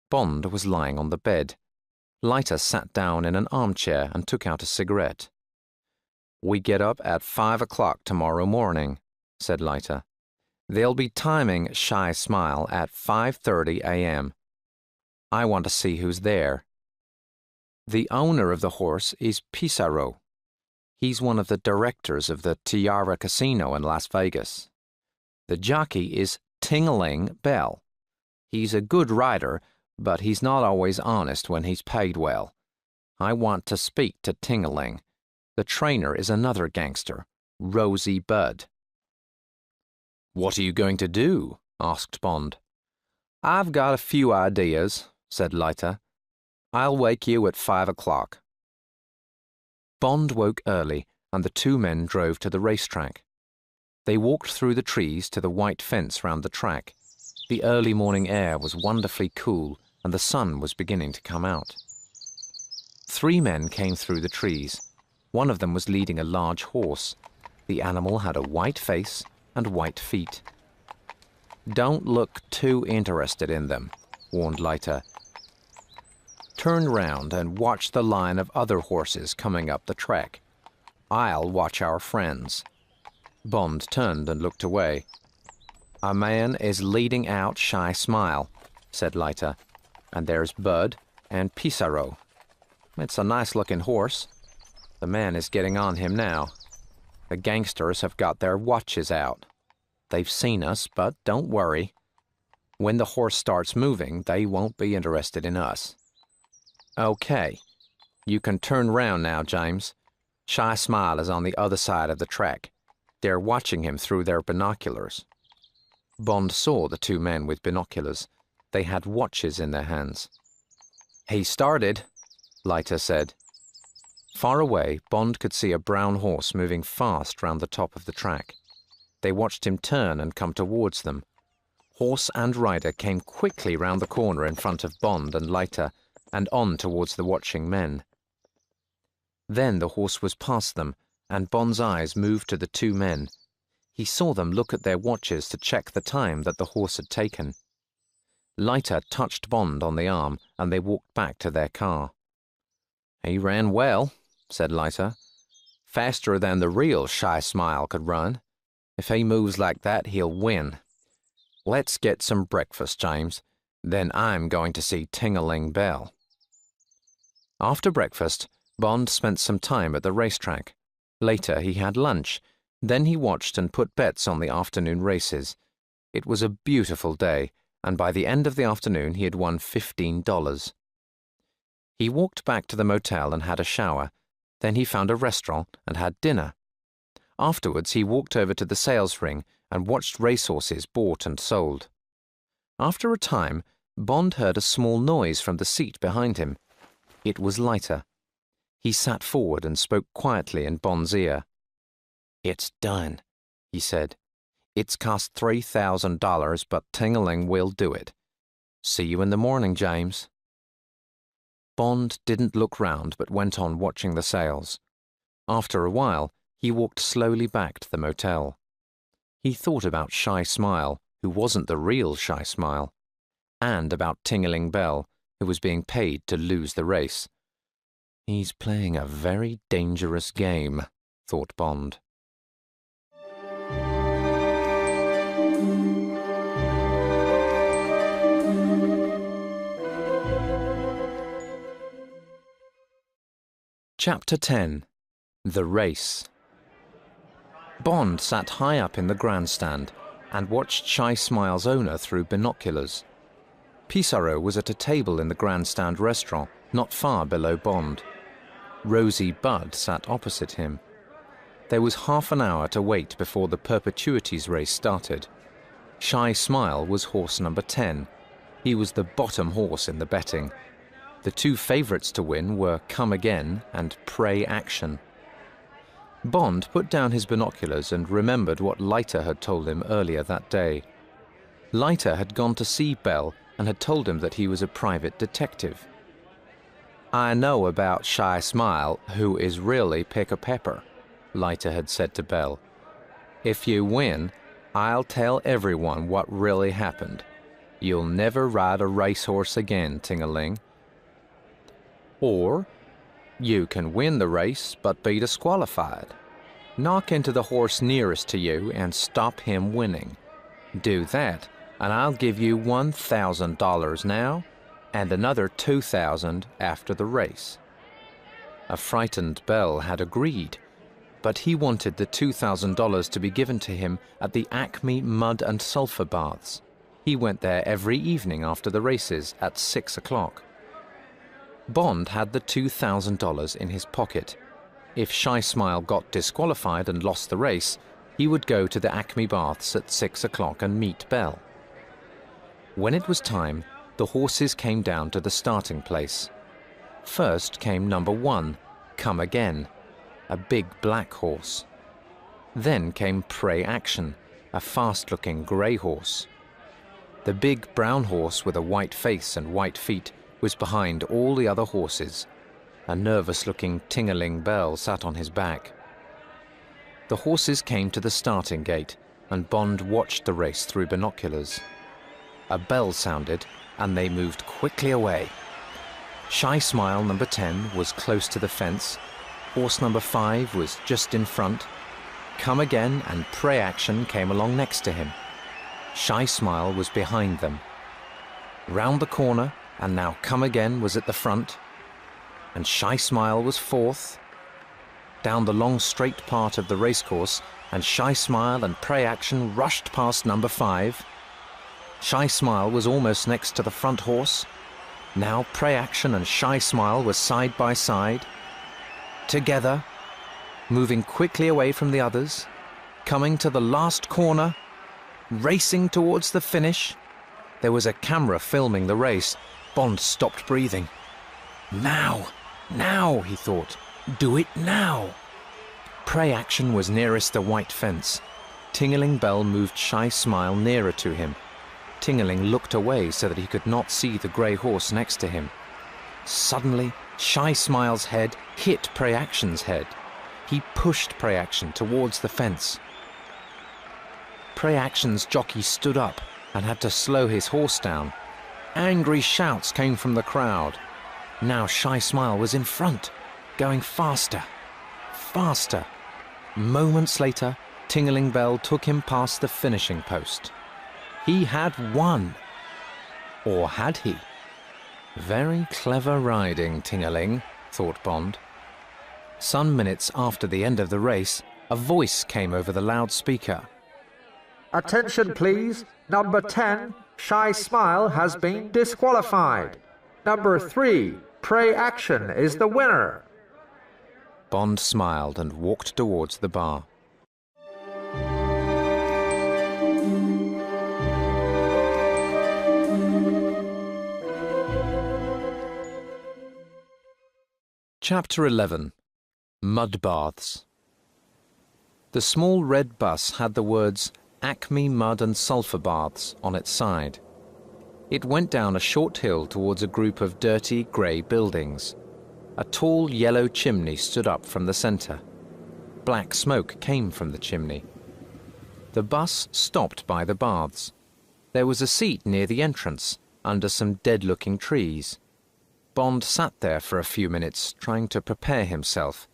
Bond was lying on the bed. Leiter sat down in an armchair and took out a cigarette. "We get up at 5 o'clock tomorrow morning," said Leiter. "They'll be timing Shy Smile at 5:30 a.m. I want to see who's there. The owner of the horse is Pissarro. He's one of the directors of the Tiara Casino in Las Vegas. The jockey is Ting-a-ling Bell. He's a good rider, but he's not always honest when he's paid well. I want to speak to Ting-a-ling. The trainer is another gangster, Rosie Budd." "What are you going to do?" asked Bond. "I've got a few ideas," said Leiter. "I'll wake you at 5 o'clock. Bond woke early, and the two men drove to the racetrack. They walked through the trees to the white fence round the track. The early morning air was wonderfully cool, and the sun was beginning to come out. 3 men came through the trees. One of them was leading a large horse. The animal had a white face and white feet. "Don't look too interested in them," warned Leiter. "Turn round and watch the line of other horses coming up the track. I'll watch our friends." Bond turned and looked away. "A man is leading out Shy Smile," said Leiter. "And there's Bud and Pissarro. It's a nice-looking horse. The man is getting on him now. The gangsters have got their watches out. They've seen us, but don't worry. When the horse starts moving, they won't be interested in us. Okay, you can turn round now, James. Shy Smile is on the other side of the track. They're watching him through their binoculars." Bond saw the 2 men with binoculars. They had watches in their hands. "He started," Leiter said. Far away, Bond could see a brown horse moving fast round the top of the track. They watched him turn and come towards them. Horse and rider came quickly round the corner in front of Bond and Leiter, and on towards the watching men. Then the horse was past them, and Bond's eyes moved to the 2 men. He saw them look at their watches to check the time that the horse had taken. Leiter touched Bond on the arm, and they walked back to their car. "He ran well," said Leiter. "Faster than the real Shy Smile could run. If he moves like that, he'll win. Let's get some breakfast, James. Then I'm going to see Ting-a-ling Bell." After breakfast, Bond spent some time at the racetrack. Later, he had lunch. Then he watched and put bets on the afternoon races. It was a beautiful day, and by the end of the afternoon he had won $15. He walked back to the motel and had a shower. Then he found a restaurant and had dinner. Afterwards, he walked over to the sales ring and watched racehorses bought and sold. After a time, Bond heard a small noise from the seat behind him. It was Leiter. He sat forward and spoke quietly in Bond's ear. "It's done," he said. "It's cost $3,000, but Ting-a-ling will do it. See you in the morning, James." Bond didn't look round but went on watching the sales. After a while, he walked slowly back to the motel. He thought about Shy Smile, who wasn't the real Shy Smile, and about Ting-a-ling Bell, who was being paid to lose the race. He's playing a very dangerous game, thought Bond. Chapter 10. The Race. Bond sat high up in the grandstand and watched Shy Smile's owner through binoculars. Pissarro was at a table in the grandstand restaurant, not far below Bond. Rosie Budd sat opposite him. There was half an hour to wait before the perpetuities race started. Shy Smile was horse number 10. He was the bottom horse in the betting. The two favourites to win were Come Again and Pray Action. Bond put down his binoculars and remembered what Leiter had told him earlier that day. Leiter had gone to see Bell and had told him that he was a private detective. "I know about Shy Smile, who is really Pick-a-Pepper," Leiter had said to Bell. "If you win, I'll tell everyone what really happened. You'll never ride a racehorse again, Ting-a-ling. Or you can win the race but be disqualified. Knock into the horse nearest to you and stop him winning. Do that, and I'll give you $1,000 now and another $2,000 after the race." A frightened Bell had agreed, but he wanted the $2,000 to be given to him at the Acme Mud and Sulphur Baths. He went there every evening after the races at 6 o'clock. Bond had the $2,000 in his pocket. If Shy Smile got disqualified and lost the race, he would go to the Acme Baths at 6 o'clock and meet Bell. When it was time, the horses came down to the starting place. First came number 1, Come Again, a big black horse. Then came Pray Action, a fast-looking grey horse. The big brown horse with a white face and white feet was behind all the other horses. A nervous-looking Ting-a-ling Bell sat on his back. The horses came to the starting gate, and Bond watched the race through binoculars. A bell sounded, and they moved quickly away. Shy Smile number 10 was close to the fence. Horse number 5 was just in front. Come Again and Pray Action came along next to him. Shy Smile was behind them. Round the corner, and now Come Again was at the front, and Shy Smile was fourth. Down the long straight part of the racecourse, and Shy Smile and Pray Action rushed past number 5. Shy Smile was almost next to the front horse. Now Pray Action and Shy Smile were side by side, together, moving quickly away from the others, coming to the last corner, racing towards the finish. There was a camera filming the race. Bond stopped breathing. Now, he thought. Do it now. Pray Action was nearest the white fence. Ting-a-ling Bell moved Shy Smile nearer to him. Ting-a-ling looked away so that he could not see the grey horse next to him. Suddenly, Shy Smile's head hit Pray Action's head. He pushed Pray Action towards the fence. Pray Action's jockey stood up and had to slow his horse down. Angry shouts came from the crowd. Now Shy Smile was in front, going faster, faster. Moments later, Ting-a-ling Bell took him past the finishing post. He had won. Or had he? Very clever riding, Ting-a-ling, thought Bond. Some minutes after the end of the race, a voice came over the loudspeaker. "Attention, please. Number 10, Shy Smile, has been disqualified. Number 3, Pray Action, is the winner." Bond smiled and walked towards the bar. Chapter 11. Mud Baths. The small red bus had the words Acme Mud and Sulphur Baths on its side. It went down a short hill towards a group of dirty grey buildings. A tall yellow chimney stood up from the centre. black smoke came from the chimney. The bus stopped by the baths. There was a seat near the entrance, under some dead-looking trees. Bond sat there for a few minutes, trying to prepare himself.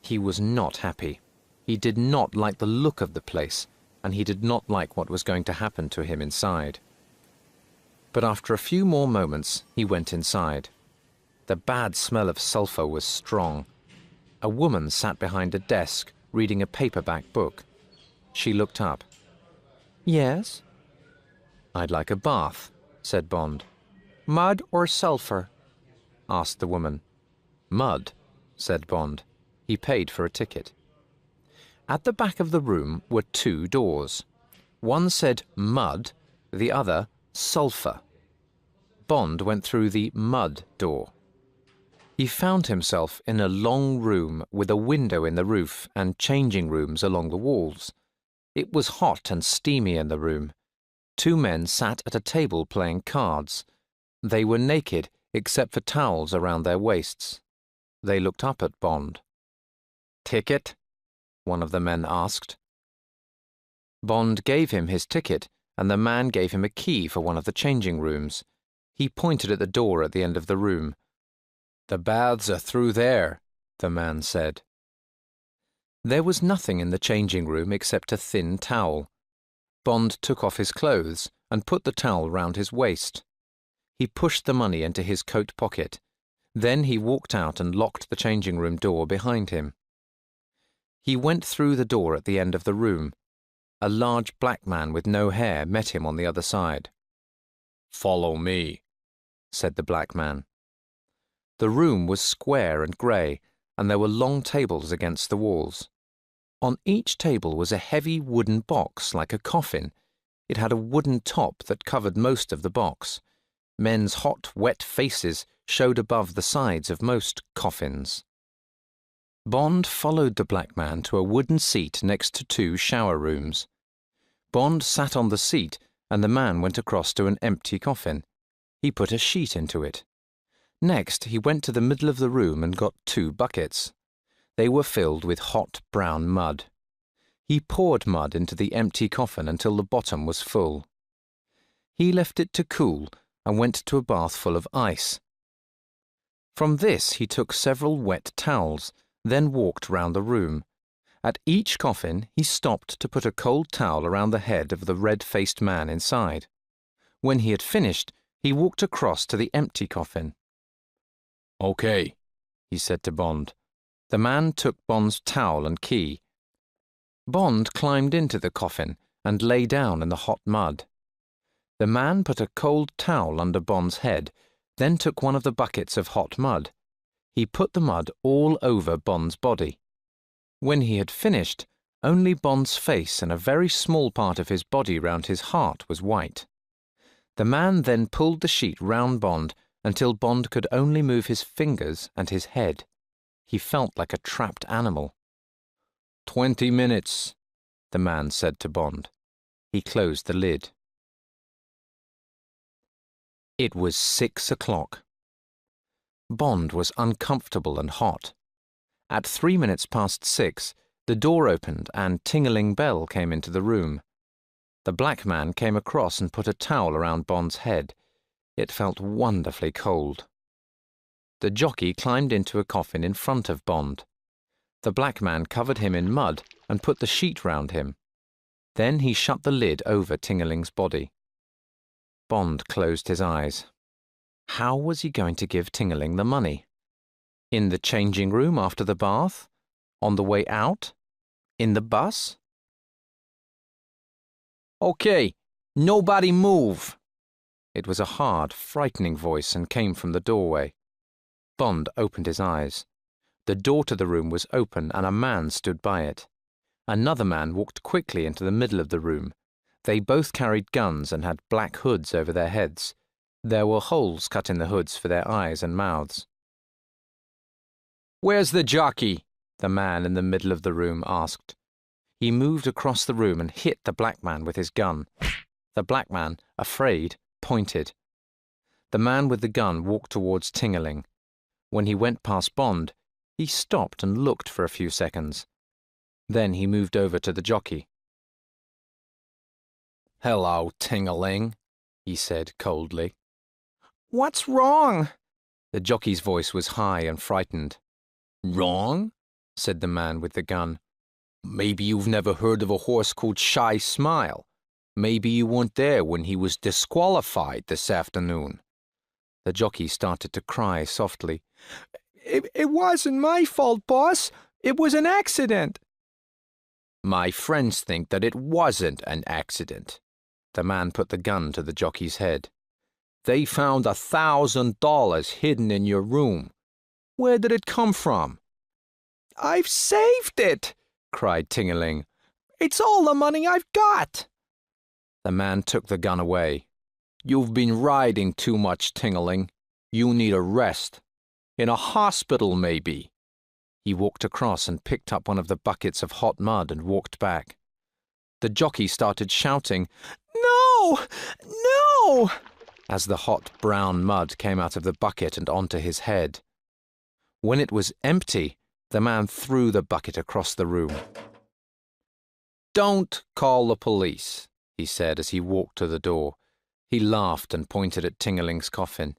He was not happy. He did not like the look of the place, and he did not like what was going to happen to him inside. But after a few more moments, he went inside. The bad smell of sulfur was strong. A woman sat behind a desk, reading a paperback book. She looked up. Yes? "I'd like a bath," said Bond. Mud or sulfur? Asked the woman. "Mud," said Bond. He paid for a ticket. At the back of the room were two doors. One said mud, the other sulfur. Bond went through the mud door. He found himself in a long room with a window in the roof and changing rooms along the walls. It was hot and steamy in the room. Two men sat at a table playing cards. They were naked except for towels around their waists. They looked up at Bond. "Ticket?" one of the men asked. Bond gave him his ticket, and the man gave him a key for one of the changing rooms. He pointed at the door at the end of the room. "The baths are through there," the man said. There was nothing in the changing room except a thin towel. Bond took off his clothes and put the towel round his waist. He pushed the money into his coat pocket. Then he walked out and locked the changing room door behind him. He went through the door at the end of the room. A large black man with no hair met him on the other side. "Follow me," said the black man. The room was square and grey, and there were long tables against the walls. On each table was a heavy wooden box like a coffin. It had a wooden top that covered most of the box. Men's hot, wet faces showed above the sides of most coffins. Bond followed the black man to a wooden seat next to two shower rooms. Bond sat on the seat, and the man went across to an empty coffin. He put a sheet into it. Next, he went to the middle of the room and got two buckets. They were filled with hot brown mud. He poured mud into the empty coffin until the bottom was full. He left it to cool and went to a bath full of ice. From this he took several wet towels, then walked round the room. At each coffin he stopped to put a cold towel around the head of the red-faced man inside. When he had finished, he walked across to the empty coffin. "Okay," he said to Bond. The man took Bond's towel and key. Bond climbed into the coffin and lay down in the hot mud. The man put a cold towel under Bond's head, then took one of the buckets of hot mud. He put the mud all over Bond's body. When he had finished, only Bond's face and a very small part of his body round his heart was white. The man then pulled the sheet round Bond until Bond could only move his fingers and his head. He felt like a trapped animal. 20 minutes, the man said to Bond. He closed the lid. It was 6 o'clock. Bond was uncomfortable and hot. At 3 minutes past 6, the door opened and Ting-a-ling Bell came into the room. The black man came across and put a towel around Bond's head. It felt wonderfully cold. The jockey climbed into a coffin in front of Bond. The black man covered him in mud and put the sheet round him. Then he shut the lid over Ting-a-ling's body. Bond closed his eyes. How was he going to give Ting-a-ling the money? In the changing room after the bath? On the way out? In the bus? "Okay, nobody move!" It was a hard, frightening voice and came from the doorway. Bond opened his eyes. The door to the room was open and a man stood by it. Another man walked quickly into the middle of the room. They both carried guns and had black hoods over their heads. There were holes cut in the hoods for their eyes and mouths. "Where's the jockey?" the man in the middle of the room asked. He moved across the room and hit the black man with his gun. The black man, afraid, pointed. The man with the gun walked towards Ting-a-ling. When he went past Bond, he stopped and looked for a few seconds. Then he moved over to the jockey. "Hello, Ting-a-ling," he said coldly. "What's wrong?" The jockey's voice was high and frightened. "Wrong?" said the man with the gun. "Maybe you've never heard of a horse called Shy Smile. Maybe you weren't there when he was disqualified this afternoon." The jockey started to cry softly. It wasn't my fault, boss. It was an accident." "My friends think that it wasn't an accident." The man put the gun to the jockey's head. "They found $1,000 hidden in your room. Where did it come from?" "I've saved it," cried Ting-a-ling. "It's all the money I've got." The man took the gun away. "You've been riding too much, Ting-a-ling. You need a rest. In a hospital, maybe." He walked across and picked up one of the buckets of hot mud and walked back. The jockey started shouting, "No! No!" as the hot brown mud came out of the bucket and onto his head. When it was empty, the man threw the bucket across the room. "Don't call the police," he said as he walked to the door. He laughed and pointed at Ting-a-ling's coffin.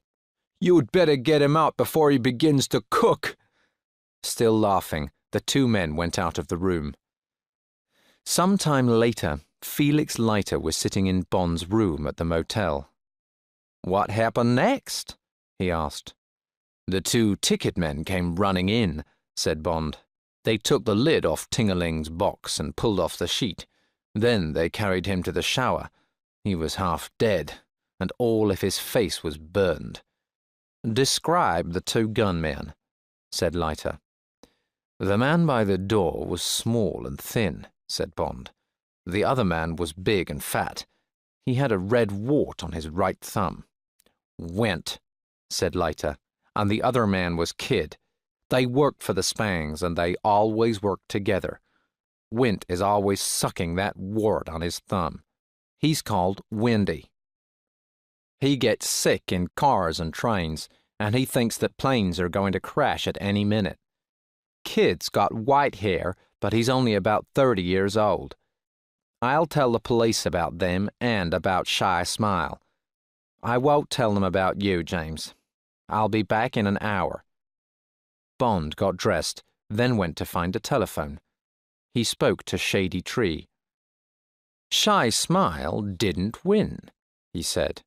"You'd better get him out before he begins to cook." Still laughing, the two men went out of the room. Some time later, Felix Leiter was sitting in Bond's room at the motel. "What happened next?" he asked. "The two ticket men came running in," said Bond. "They took the lid off Ting-a-ling's box and pulled off the sheet. Then they carried him to the shower. He was half dead, and all of his face was burned." "Describe the two gunmen," said Leiter. "The man by the door was small and thin," said Bond. "The other man was big and fat. He had a red wart on his right thumb." "Went," said Leiter. "And the other man was Kid. They worked for the Spangs, and they always worked together. Wint is always sucking that wart on his thumb. He's called Windy. He gets sick in cars and trains, and he thinks that planes are going to crash at any minute. Kid's got white hair, but he's only about 30 years old. I'll tell the police about them and about Shy Smile. I won't tell them about you, James. I'll be back in an hour." Bond got dressed, then went to find a telephone. He spoke to Shady Tree. "Shy Smile didn't win," he said.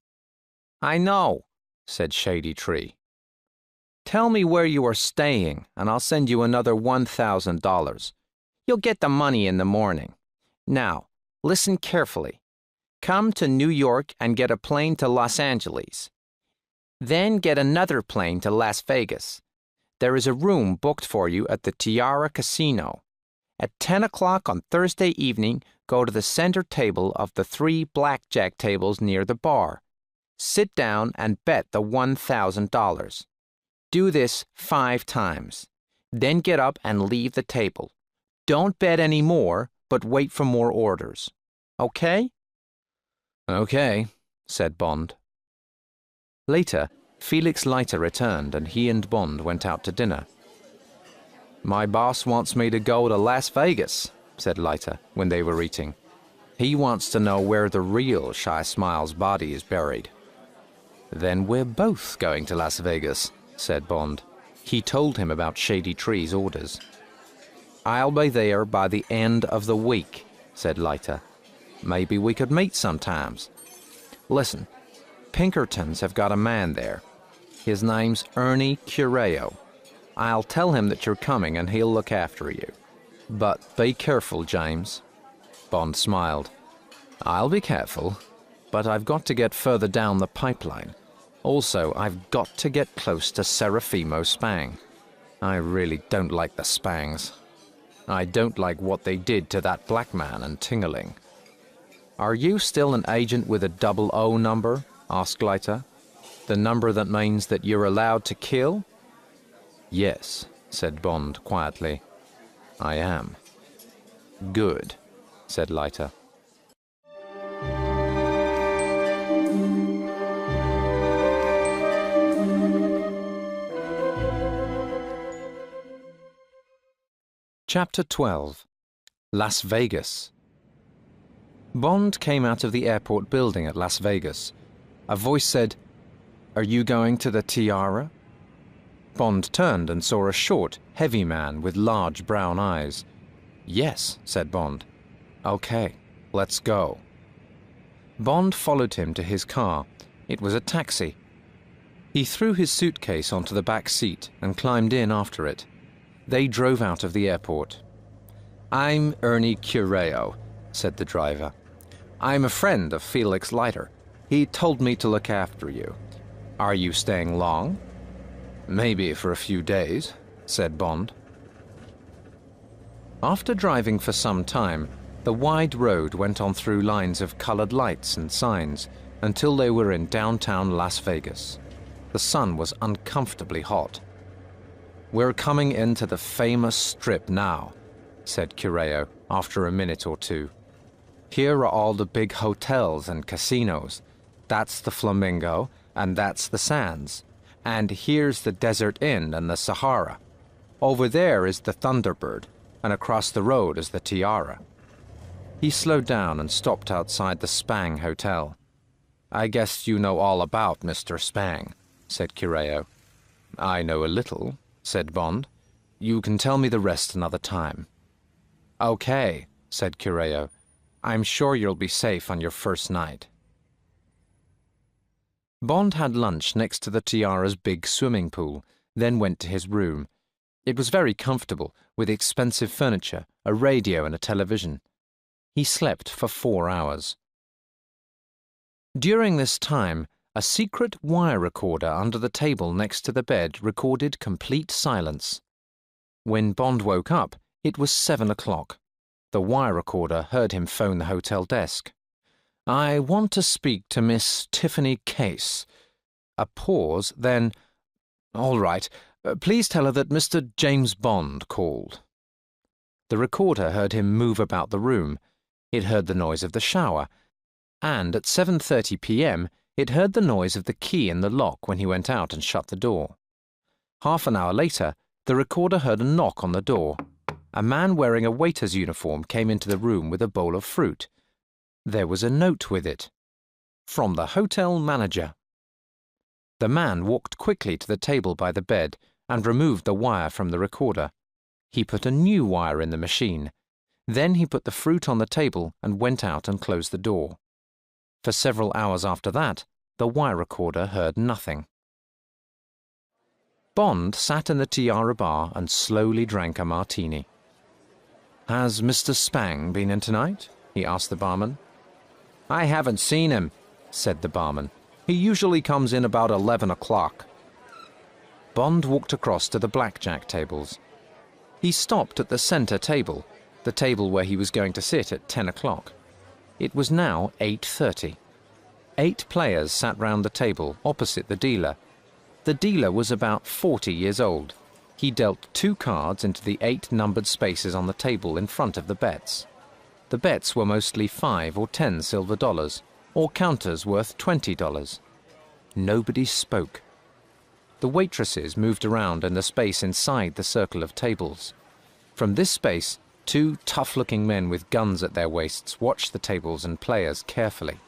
"I know," said Shady Tree. "Tell me where you are staying, and I'll send you another $1,000. You'll get the money in the morning. Now, listen carefully. Come to New York and get a plane to Los Angeles. Then get another plane to Las Vegas. There is a room booked for you at the Tiara Casino. At 10 o'clock on Thursday evening, go to the center table of the 3 blackjack tables near the bar. Sit down and bet the $1,000. Do this 5 times. Then get up and leave the table. Don't bet any more, but wait for more orders. Okay?" "Okay," said Bond. Later, Felix Leiter returned and he and Bond went out to dinner. "My boss wants me to go to Las Vegas," said Leiter when they were eating. "He wants to know where the real Shy Smile's body is buried." "Then we're both going to Las Vegas," said Bond. He told him about Shady Tree's orders. "I'll be there by the end of the week," said Leiter. "Maybe we could meet sometimes. Listen, Pinkertons have got a man there. His name's Ernie Cureo. I'll tell him that you're coming and he'll look after you. But be careful, James." Bond smiled. "I'll be careful, but I've got to get further down the pipeline. Also, I've got to get close to Serafimo Spang. I really don't like the Spangs. I don't like what they did to that black man and Ting-a-ling." "Are you still an agent with a 00 number?" asked Leiter. "The number that means that you're allowed to kill?" "Yes," said Bond quietly. "I am." "Good," said Leiter. Chapter 12. Las Vegas. Bond came out of the airport building at Las Vegas. A voice said, "Are you going to the Tiara?" Bond turned and saw a short, heavy man with large brown eyes. "Yes," said Bond. "Okay, let's go." Bond followed him to his car. It was a taxi. He threw his suitcase onto the back seat and climbed in after it. They drove out of the airport. "I'm Ernie Cureo," said the driver. "I'm a friend of Felix Leiter. He told me to look after you. Are you staying long?" "Maybe for a few days," said Bond. After driving for some time, the wide road went on through lines of colored lights and signs until they were in downtown Las Vegas. The sun was uncomfortably hot. "We're coming into the famous strip now," said Cureo after a minute or two. "Here are all the big hotels and casinos. That's the Flamingo, and that's the Sands. And here's the Desert Inn and the Sahara. Over there is the Thunderbird, and across the road is the Tiara." He slowed down and stopped outside the Spang Hotel. "I guess you know all about Mr. Spang," said Cureo. "I know a little," said Bond. "You can tell me the rest another time." "Okay," said Cureo. "I'm sure you'll be safe on your first night." Bond had lunch next to the Tiara's big swimming pool, then went to his room. It was very comfortable, with expensive furniture, a radio and a television. He slept for 4 hours. During this time, a secret wire recorder under the table next to the bed recorded complete silence. When Bond woke up, it was 7 o'clock. The wire recorder heard him phone the hotel desk. "I want to speak to Miss Tiffany Case." A pause, then, "All right, please tell her that Mr. James Bond called." The recorder heard him move about the room. It heard the noise of the shower, and at 7:30 p.m. it heard the noise of the key in the lock when he went out and shut the door. Half an hour later, the recorder heard a knock on the door. A man wearing a waiter's uniform came into the room with a bowl of fruit. There was a note with it. From the hotel manager. The man walked quickly to the table by the bed and removed the wire from the recorder. He put a new wire in the machine. Then he put the fruit on the table and went out and closed the door. For several hours after that, the wire recorder heard nothing. Bond sat in the Tiara bar and slowly drank a martini. "Has Mr. Spang been in tonight?" he asked the barman. "I haven't seen him," said the barman. "He usually comes in about 11 o'clock. Bond walked across to the blackjack tables. He stopped at the center table, the table where he was going to sit at 10 o'clock. It was now 8:30. 8 players sat round the table opposite the dealer. The dealer was about 40 years old. He dealt 2 cards into the 8 numbered spaces on the table in front of the bets. The bets were mostly 5 or 10 silver dollars, or counters worth $20. Nobody spoke. The waitresses moved around in the space inside the circle of tables. From this space, 2 tough-looking men with guns at their waists watched the tables and players carefully.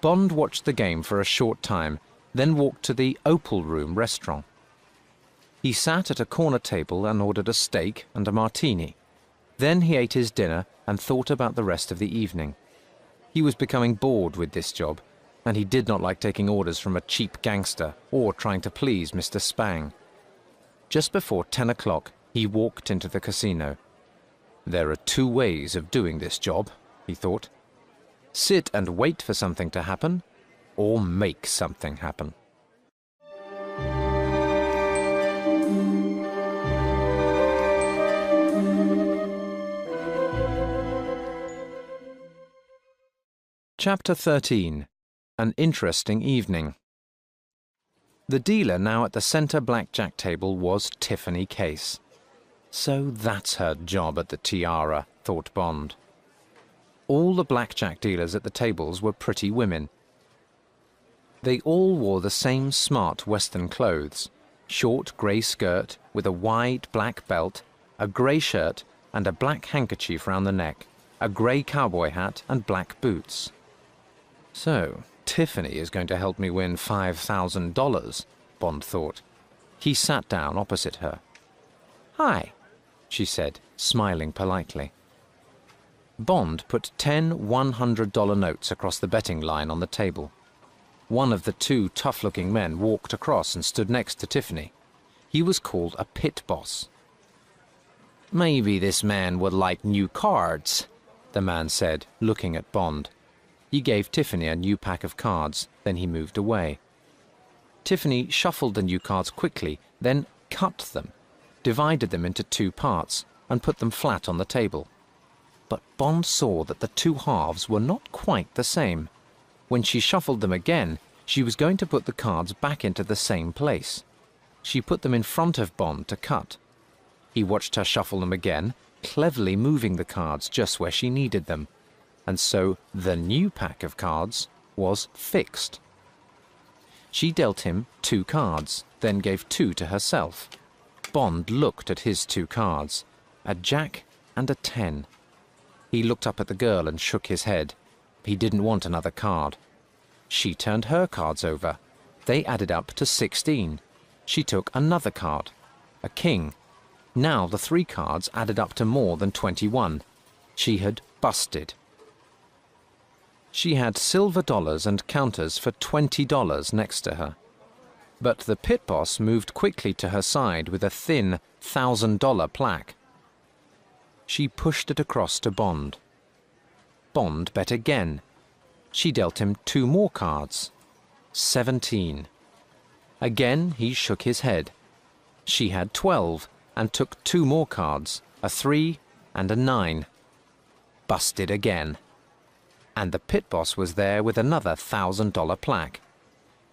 Bond watched the game for a short time, then walked to the Opal Room restaurant. He sat at a corner table and ordered a steak and a martini. Then he ate his dinner and thought about the rest of the evening. He was becoming bored with this job, and he did not like taking orders from a cheap gangster or trying to please Mr. Spang. Just before 10 o'clock, he walked into the casino. There are 2 ways of doing this job, he thought. Sit and wait for something to happen, or make something happen. Chapter 13. An Interesting Evening. The dealer now at the center blackjack table was Tiffany Case. So that's her job at the Tiara, thought Bond. All the blackjack dealers at the tables were pretty women. They all wore the same smart Western clothes, short grey skirt with a wide black belt, a grey shirt, and a black handkerchief round the neck, a grey cowboy hat and black boots. So, Tiffany is going to help me win $5,000, Bond thought. He sat down opposite her. "Hi," she said, smiling politely. Bond put 10 $100 notes across the betting line on the table. One of the two tough-looking men walked across and stood next to Tiffany. He was called a pit boss. "Maybe this man would like new cards," the man said, looking at Bond. He gave Tiffany a new pack of cards, then he moved away. Tiffany shuffled the new cards quickly, then cut them, divided them into two parts, and put them flat on the table. But Bond saw that the two halves were not quite the same. When she shuffled them again, she was going to put the cards back into the same place. She put them in front of Bond to cut. He watched her shuffle them again, cleverly moving the cards just where she needed them. And so the new pack of cards was fixed. She dealt him 2 cards, then gave 2 to herself. Bond looked at his 2 cards, a jack and a 10. He looked up at the girl and shook his head. He didn't want another card. She turned her cards over. They added up to 16. She took another card, a king. Now the 3 cards added up to more than 21. She had busted. She had silver dollars and counters for $20 next to her. But the pit boss moved quickly to her side with a thin $1,000 plaque. She pushed it across to Bond. Bond bet again. She dealt him 2 more cards. 17. Again he shook his head. She had 12 and took 2 more cards, a 3 and a 9. Busted again. And the pit boss was there with another $1,000 plaque.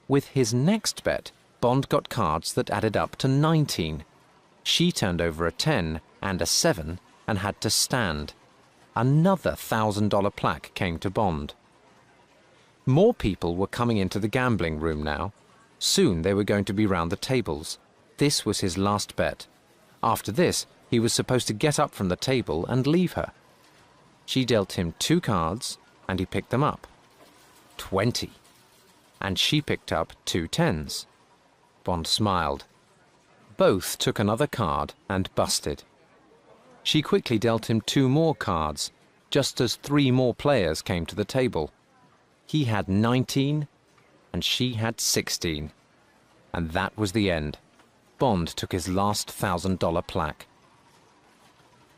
With his next bet, Bond got cards that added up to 19. She turned over a 10 and a 7 and had to stand. Another $1,000 plaque came to Bond. More people were coming into the gambling room now. Soon they were going to be round the tables. This was his last bet. After this, he was supposed to get up from the table and leave her. She dealt him 2 cards, and he picked them up. 20. And she picked up 2 10s. Bond smiled. Both took another card and busted. She quickly dealt him 2 more cards, just as 3 more players came to the table. He had 19, and she had 16. And that was the end. Bond took his last $1,000 plaque.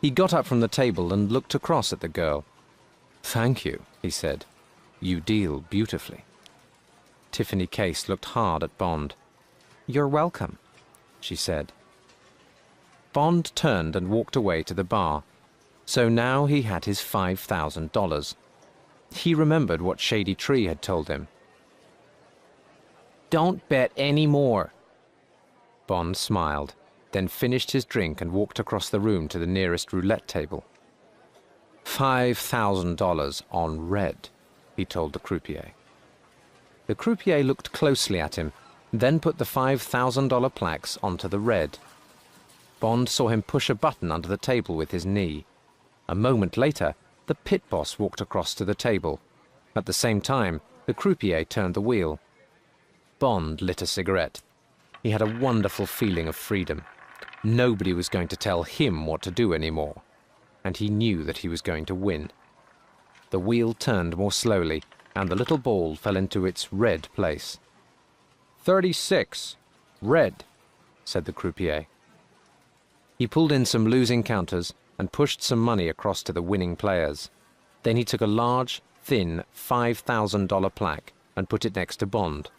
He got up from the table and looked across at the girl. "Thank you," he said. "You deal beautifully." Tiffany Case looked hard at Bond. "You're welcome," she said. Bond turned and walked away to the bar. So now he had his $5,000. He remembered what Shady Tree had told him. "Don't bet any more." Bond smiled, then finished his drink and walked across the room to the nearest roulette table. $5,000 on red, he told the croupier. The croupier looked closely at him, then put the $5,000 plaques onto the red. Bond saw him push a button under the table with his knee. A moment later, the pit boss walked across to the table. At the same time, the croupier turned the wheel. Bond lit a cigarette. He had a wonderful feeling of freedom. Nobody was going to tell him what to do anymore. And he knew that he was going to win. The wheel turned more slowly, and the little ball fell into its red place. 36. Red, said the croupier. He pulled in some losing counters and pushed some money across to the winning players. Then he took a large, thin $5,000 plaque and put it next to Bond.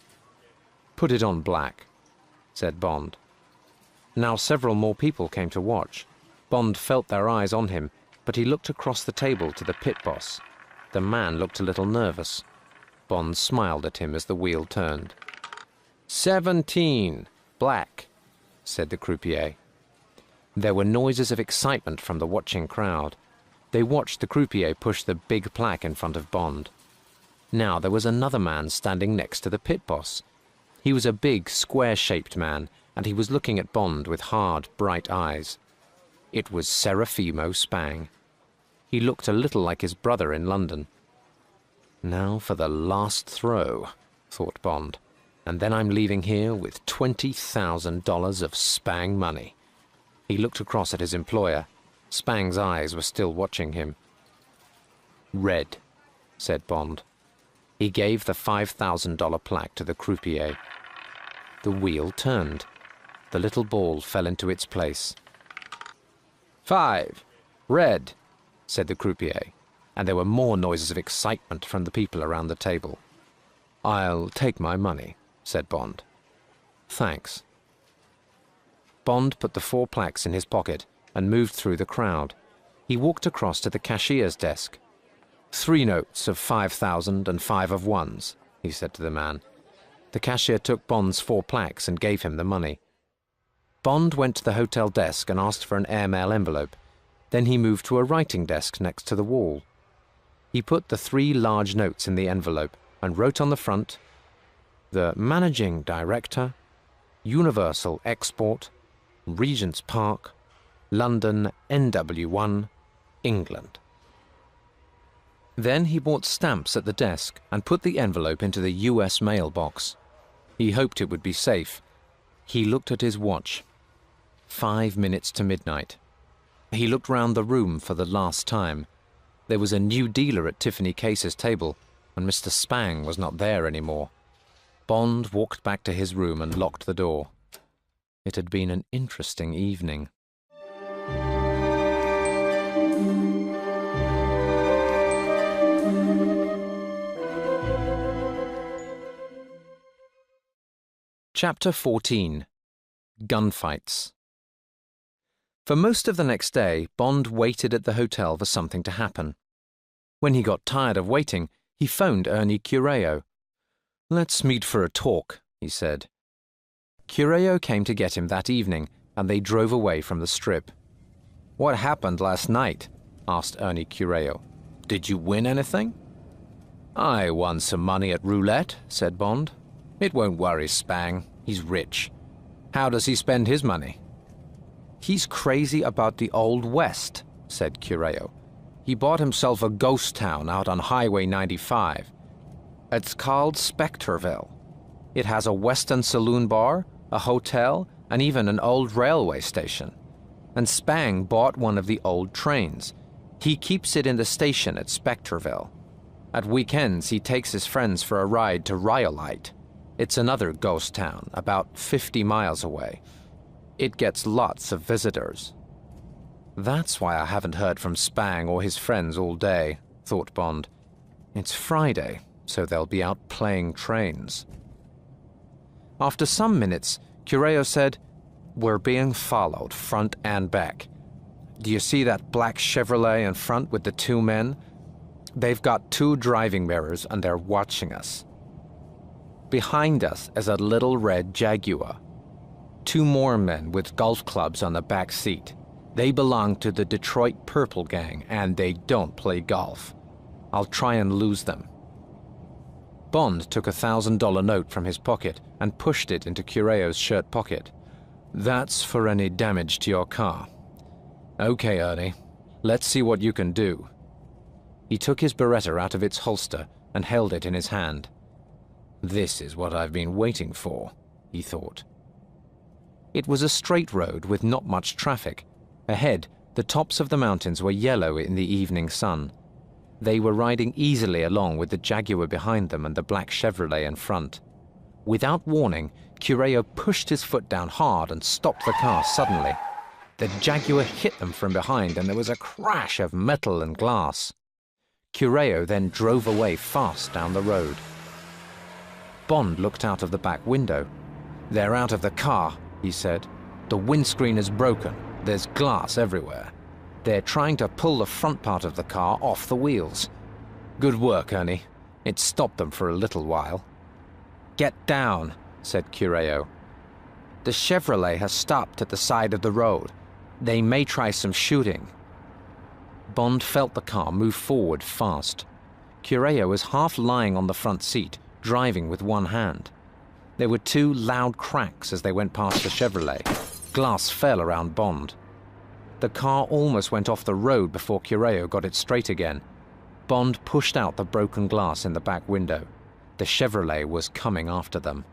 "Put it on black," said Bond. Now several more people came to watch. Bond felt their eyes on him, but he looked across the table to the pit boss. The man looked a little nervous. Bond smiled at him as the wheel turned. 17. Black, said the croupier. There were noises of excitement from the watching crowd. They watched the croupier push the big plaque in front of Bond. Now there was another man standing next to the pit boss. He was a big, square-shaped man, and he was looking at Bond with hard, bright eyes. It was Serafimo Spang. He looked a little like his brother in London. Now for the last throw, thought Bond, and then I'm leaving here with $20,000 of Spang money. He looked across at his employer. Spang's eyes were still watching him. "Red," said Bond. He gave the $5,000 plaque to the croupier. The wheel turned. The little ball fell into its place. "5. Red," said the croupier, and there were more noises of excitement from the people around the table. "I'll take my money," said Bond. "Thanks." Bond put the 4 plaques in his pocket and moved through the crowd. He walked across to the cashier's desk. 3 notes of 5,000 and 5 of 1s, he said to the man. The cashier took Bond's 4 plaques and gave him the money. Bond went to the hotel desk and asked for an airmail envelope. Then he moved to a writing desk next to the wall. He put the 3 large notes in the envelope and wrote on the front, "The Managing Director, Universal Export, Regent's Park, London NW1, England." Then he bought stamps at the desk and put the envelope into the US mailbox. He hoped it would be safe. He looked at his watch. 5 minutes to midnight. He looked round the room for the last time. There was a new dealer at Tiffany Case's table, and Mr. Spang was not there anymore. Bond walked back to his room and locked the door. It had been an interesting evening. Chapter 14. Gunfights. For most of the next day, Bond waited at the hotel for something to happen. When he got tired of waiting, he phoned Ernie Cureo. "Let's meet for a talk," he said. Cureo came to get him that evening, and they drove away from the Strip. "What happened last night?" asked Ernie Cureo. "Did you win anything?" "I won some money at roulette," said Bond. "It won't worry Spang. He's rich." "How does he spend his money?" "He's crazy about the Old West," said Cureo. "He bought himself a ghost town out on Highway 95. It's called Spectreville. It has a Western saloon bar, a hotel, and even an old railway station. And Spang bought one of the old trains. He keeps it in the station at Spectreville. At weekends, he takes his friends for a ride to Rhyolite. It's another ghost town, about 50 miles away. It gets lots of visitors." "That's why I haven't heard from Spang or his friends all day," thought Bond. "It's Friday, so they'll be out playing trains." After some minutes, Cureo said, "We're being followed, front and back. Do you see that black Chevrolet in front with the 2 men? They've got 2 driving mirrors and they're watching us. Behind us is a little red Jaguar. 2 more men with golf clubs on the back seat. They belong to the Detroit Purple Gang, and they don't play golf. I'll try and lose them." Bond took a $1,000 note from his pocket and pushed it into Cureo's shirt pocket. "That's for any damage to your car." "Okay, Ernie. Let's see what you can do." He took his Beretta out of its holster and held it in his hand. "This is what I've been waiting for," he thought. It was a straight road with not much traffic. Ahead, the tops of the mountains were yellow in the evening sun. They were riding easily along with the Jaguar behind them and the black Chevrolet in front. Without warning, Cureo pushed his foot down hard and stopped the car suddenly. The Jaguar hit them from behind and there was a crash of metal and glass. Cureo then drove away fast down the road. Bond looked out of the back window. "They're out of the car," he said. "The windscreen is broken. There's glass everywhere. They're trying to pull the front part of the car off the wheels. Good work, Ernie. It stopped them for a little while." "Get down," said Cureo. "The Chevrolet has stopped at the side of the road. They may try some shooting." Bond felt the car move forward fast. Cureo was half lying on the front seat, driving with one hand. There were 2 loud cracks as they went past the Chevrolet. Glass fell around Bond. The car almost went off the road before Cureo got it straight again. Bond pushed out the broken glass in the back window. The Chevrolet was coming after them.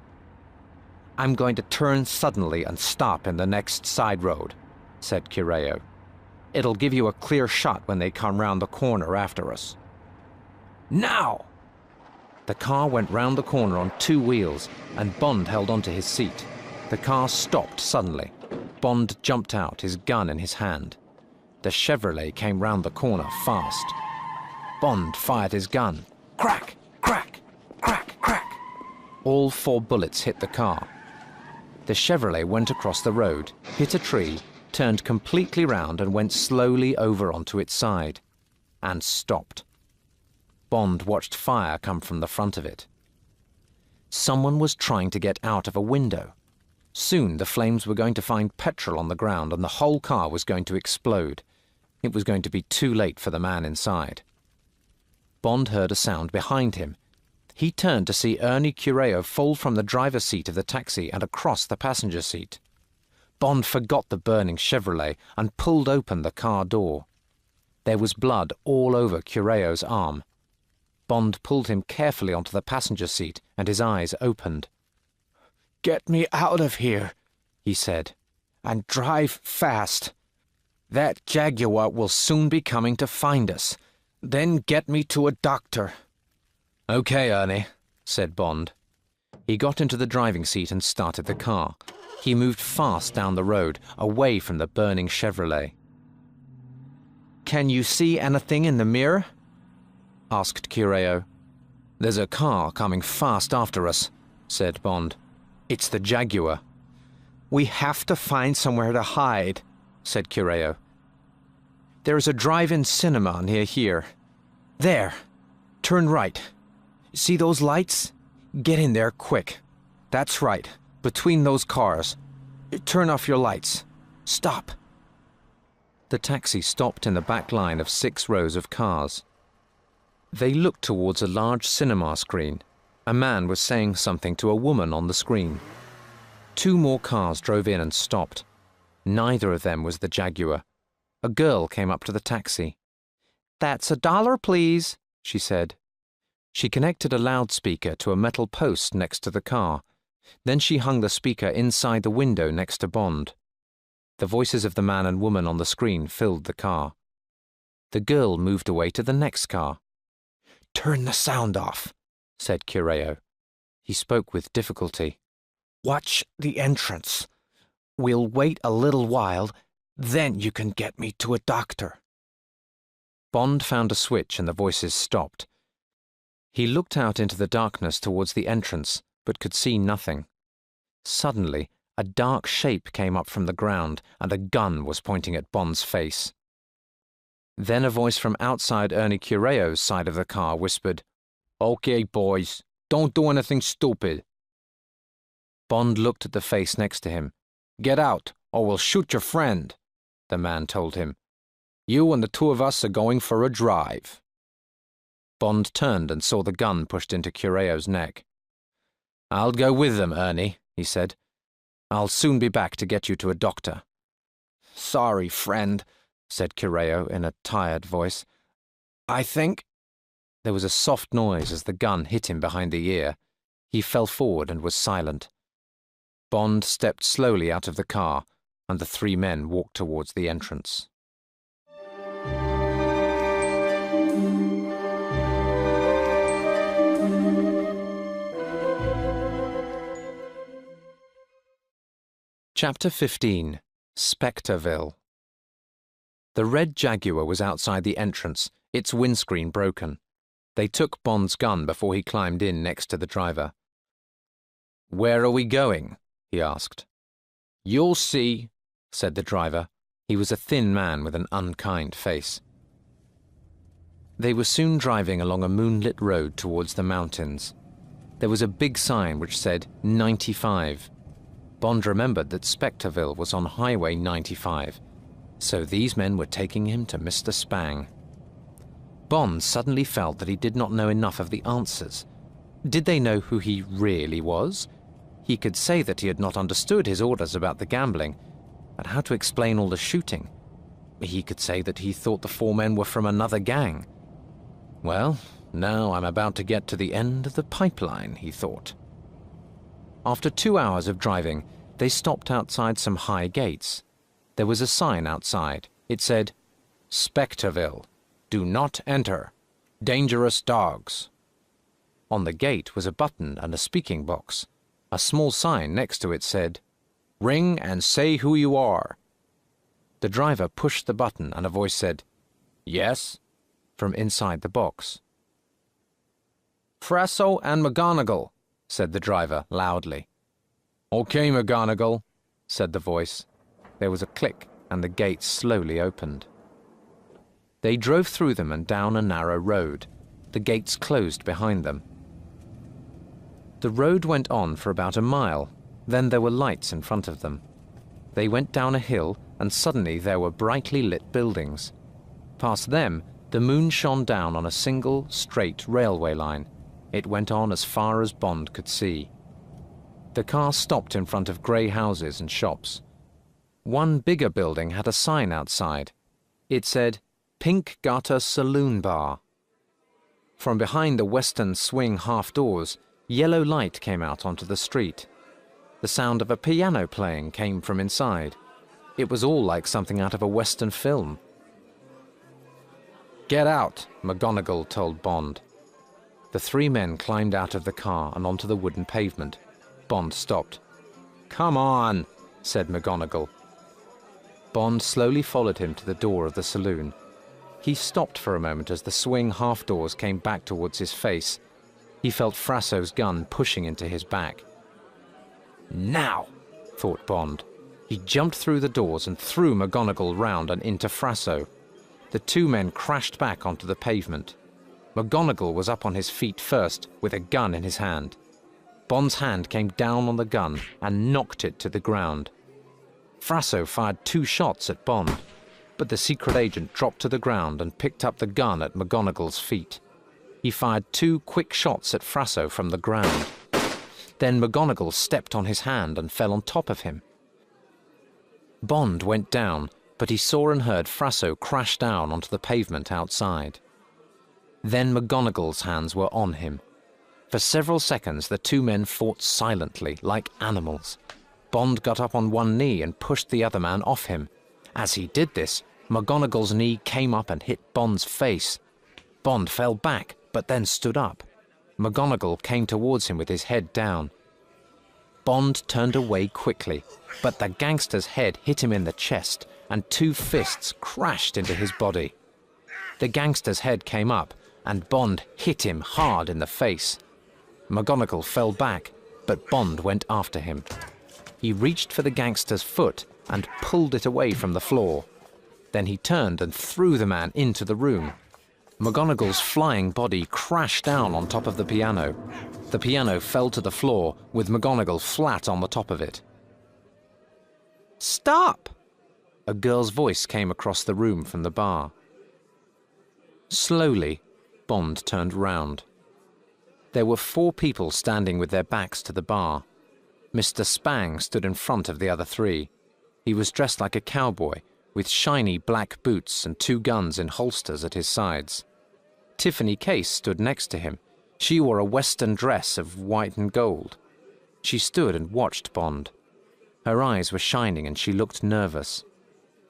"I'm going to turn suddenly and stop in the next side road," said Cureo. "It'll give you a clear shot when they come round the corner after us." "Now!" The car went round the corner on two wheels, and Bond held onto his seat. The car stopped suddenly. Bond jumped out, his gun in his hand. The Chevrolet came round the corner fast. Bond fired his gun. Crack! Crack! Crack! Crack! All 4 bullets hit the car. The Chevrolet went across the road, hit a tree, turned completely round and went slowly over onto its side. And stopped. Bond watched fire come from the front of it. Someone was trying to get out of a window. Soon the flames were going to find petrol on the ground and the whole car was going to explode. It was going to be too late for the man inside. Bond heard a sound behind him. He turned to see Ernie Cureo fall from the driver's seat of the taxi and across the passenger seat. Bond forgot the burning Chevrolet and pulled open the car door. There was blood all over Cureo's arm. Bond pulled him carefully onto the passenger seat and his eyes opened. "Get me out of here," he said, "and drive fast. That Jaguar will soon be coming to find us. Then get me to a doctor." "Okay, Ernie," said Bond. He got into the driving seat and started the car. He moved fast down the road, away from the burning Chevrolet. "Can you see anything in the mirror?" asked Cureo. "There's a car coming fast after us," said Bond. "It's the Jaguar." "We have to find somewhere to hide," said Cureo. "There is a drive-in cinema near here. There. Turn right. See those lights? Get in there quick. That's right, between those cars. Turn off your lights. Stop." The taxi stopped in the back line of 6 rows of cars. They looked towards a large cinema screen. A man was saying something to a woman on the screen. 2 more cars drove in and stopped. Neither of them was the Jaguar. A girl came up to the taxi. "That's $1, please," she said. She connected a loudspeaker to a metal post next to the car. Then she hung the speaker inside the window next to Bond. The voices of the man and woman on the screen filled the car. The girl moved away to the next car. "Turn the sound off," said Cureo. He spoke with difficulty. "Watch the entrance. We'll wait a little while, then you can get me to a doctor." Bond found a switch and the voices stopped. He looked out into the darkness towards the entrance, but could see nothing. Suddenly, a dark shape came up from the ground and a gun was pointing at Bond's face. Then a voice from outside Ernie Cureo's side of the car whispered, "Okay, boys, don't do anything stupid." Bond looked at the face next to him. "Get out, or we'll shoot your friend," the man told him. "You and the 2 of us are going for a drive." Bond turned and saw the gun pushed into Cureo's neck. "I'll go with them, Ernie," he said. "I'll soon be back to get you to a doctor." "Sorry, friend," said Cureo in a tired voice. "I think—" There was a soft noise as the gun hit him behind the ear. He fell forward and was silent. Bond stepped slowly out of the car, and the 3 men walked towards the entrance. Chapter 15. Spectreville. The red Jaguar was outside the entrance, its windscreen broken. They took Bond's gun before he climbed in next to the driver. "Where are we going?" he asked. "You'll see," said the driver. He was a thin man with an unkind face. They were soon driving along a moonlit road towards the mountains. There was a big sign which said 95. Bond remembered that Spectreville was on Highway 95, so these men were taking him to Mr. Spang. Bond suddenly felt that he did not know enough of the answers. Did they know who he really was? He could say that he had not understood his orders about the gambling, but how to explain all the shooting? He could say that he thought the four men were from another gang. Well, now I'm about to get to the end of the pipeline, he thought. After 2 hours of driving, they stopped outside some high gates. There was a sign outside. It said, "Spectreville. Do not enter. Dangerous dogs." On the gate was a button and a speaking box. A small sign next to it said, "Ring and say who you are." The driver pushed the button and a voice said, "Yes," from inside the box. "Frasso and McGonagall," said the driver loudly. "Okay, McGonagall," said the voice. There was a click and the gates slowly opened. They drove through them and down a narrow road. The gates closed behind them. The road went on for about a mile. Then there were lights in front of them. They went down a hill and suddenly there were brightly lit buildings. Past them, the moon shone down on a single, straight railway line. It went on as far as Bond could see. The car stopped in front of grey houses and shops. One bigger building had a sign outside. It said, "Pink Gutter Saloon Bar." From behind the western swing half doors, yellow light came out onto the street. The sound of a piano playing came from inside. It was all like something out of a western film. "Get out," McGonagall told Bond. The three men climbed out of the car and onto the wooden pavement. Bond stopped. "Come on," said McGonagall. Bond slowly followed him to the door of the saloon. He stopped for a moment as the swing half doors came back towards his face. He felt Frasso's gun pushing into his back. "Now," thought Bond. He jumped through the doors and threw McGonagall round and into Frasso. The two men crashed back onto the pavement. McGonagall was up on his feet first, with a gun in his hand. Bond's hand came down on the gun and knocked it to the ground. Frasso fired 2 shots at Bond, but the secret agent dropped to the ground and picked up the gun at McGonagall's feet. He fired 2 quick shots at Frasso from the ground. Then McGonagall stepped on his hand and fell on top of him. Bond went down, but he saw and heard Frasso crash down onto the pavement outside. Then McGonagall's hands were on him. For several seconds the two men fought silently, like animals. Bond got up on one knee and pushed the other man off him. As he did this, McGonagall's knee came up and hit Bond's face. Bond fell back, but then stood up. McGonagall came towards him with his head down. Bond turned away quickly, but the gangster's head hit him in the chest, and 2 fists crashed into his body. The gangster's head came up, and Bond hit him hard in the face. McGonagall fell back, but Bond went after him. He reached for the gangster's foot and pulled it away from the floor. Then he turned and threw the man into the room. McGonagall's flying body crashed down on top of the piano. The piano fell to the floor, with McGonagall flat on the top of it. "Stop!" A girl's voice came across the room from the bar. Slowly, Bond turned round. There were 4 people standing with their backs to the bar. Mr. Spang stood in front of the other 3. He was dressed like a cowboy, with shiny black boots and 2 guns in holsters at his sides. Tiffany Case stood next to him. She wore a western dress of white and gold. She stood and watched Bond. Her eyes were shining and she looked nervous.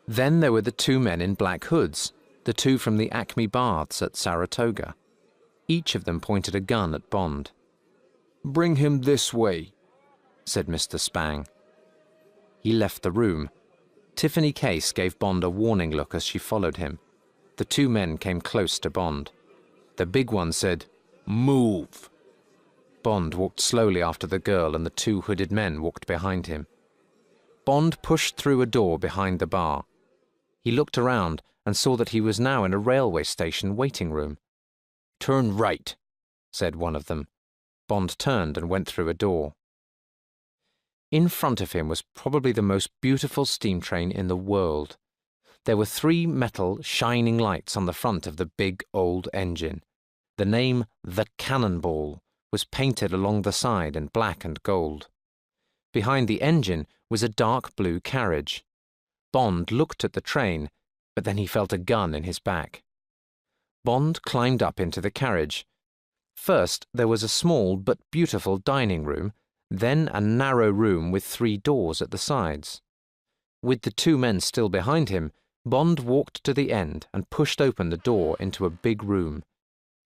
Then there were the 2 men in black hoods, the 2 from the Acme Baths at Saratoga. Each of them pointed a gun at Bond. "Bring him this way," said Mr. Spang. He left the room. Tiffany Case gave Bond a warning look as she followed him. The 2 men came close to Bond. The big one said, "Move." Bond walked slowly after the girl and the 2 hooded men walked behind him. Bond pushed through a door behind the bar. He looked around and saw that he was now in a railway station waiting room. "Turn right," said one of them. Bond turned and went through a door. In front of him was probably the most beautiful steam train in the world. There were 3 metal, shining lights on the front of the big, old engine. The name, "The Cannonball," was painted along the side in black and gold. Behind the engine was a dark blue carriage. Bond looked at the train, but then he felt a gun in his back. Bond climbed up into the carriage. First, there was a small but beautiful dining room, then a narrow room with 3 doors at the sides. With the 2 men still behind him, Bond walked to the end and pushed open the door into a big room.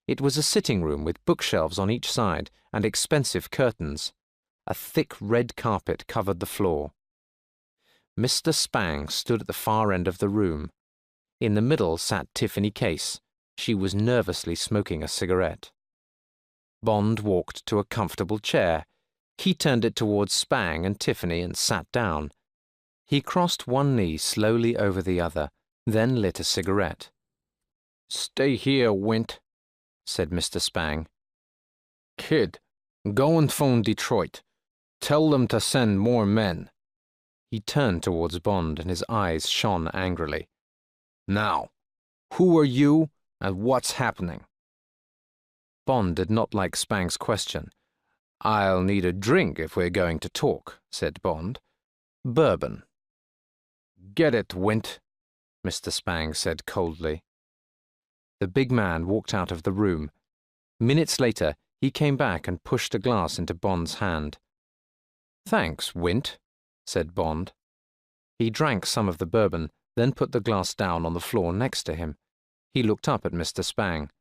It was a sitting room with bookshelves on each side and expensive curtains. A thick red carpet covered the floor. Mr. Spang stood at the far end of the room. In the middle sat Tiffany Case. She was nervously smoking a cigarette. Bond walked to a comfortable chair. He turned it towards Spang and Tiffany and sat down. He crossed one knee slowly over the other, then lit a cigarette. "Stay here, Wint," said Mr. Spang. "Kid, go and phone Detroit. Tell them to send more men." He turned towards Bond and his eyes shone angrily. "Now, who are you and what's happening?" Bond did not like Spang's question. "I'll need a drink if we're going to talk," said Bond. "Bourbon." "Get it, Wint," Mr. Spang said coldly. The big man walked out of the room. Minutes later, he came back and pushed a glass into Bond's hand. "Thanks, Wint," said Bond. He drank some of the bourbon, then put the glass down on the floor next to him. He looked up at Mr. Spang.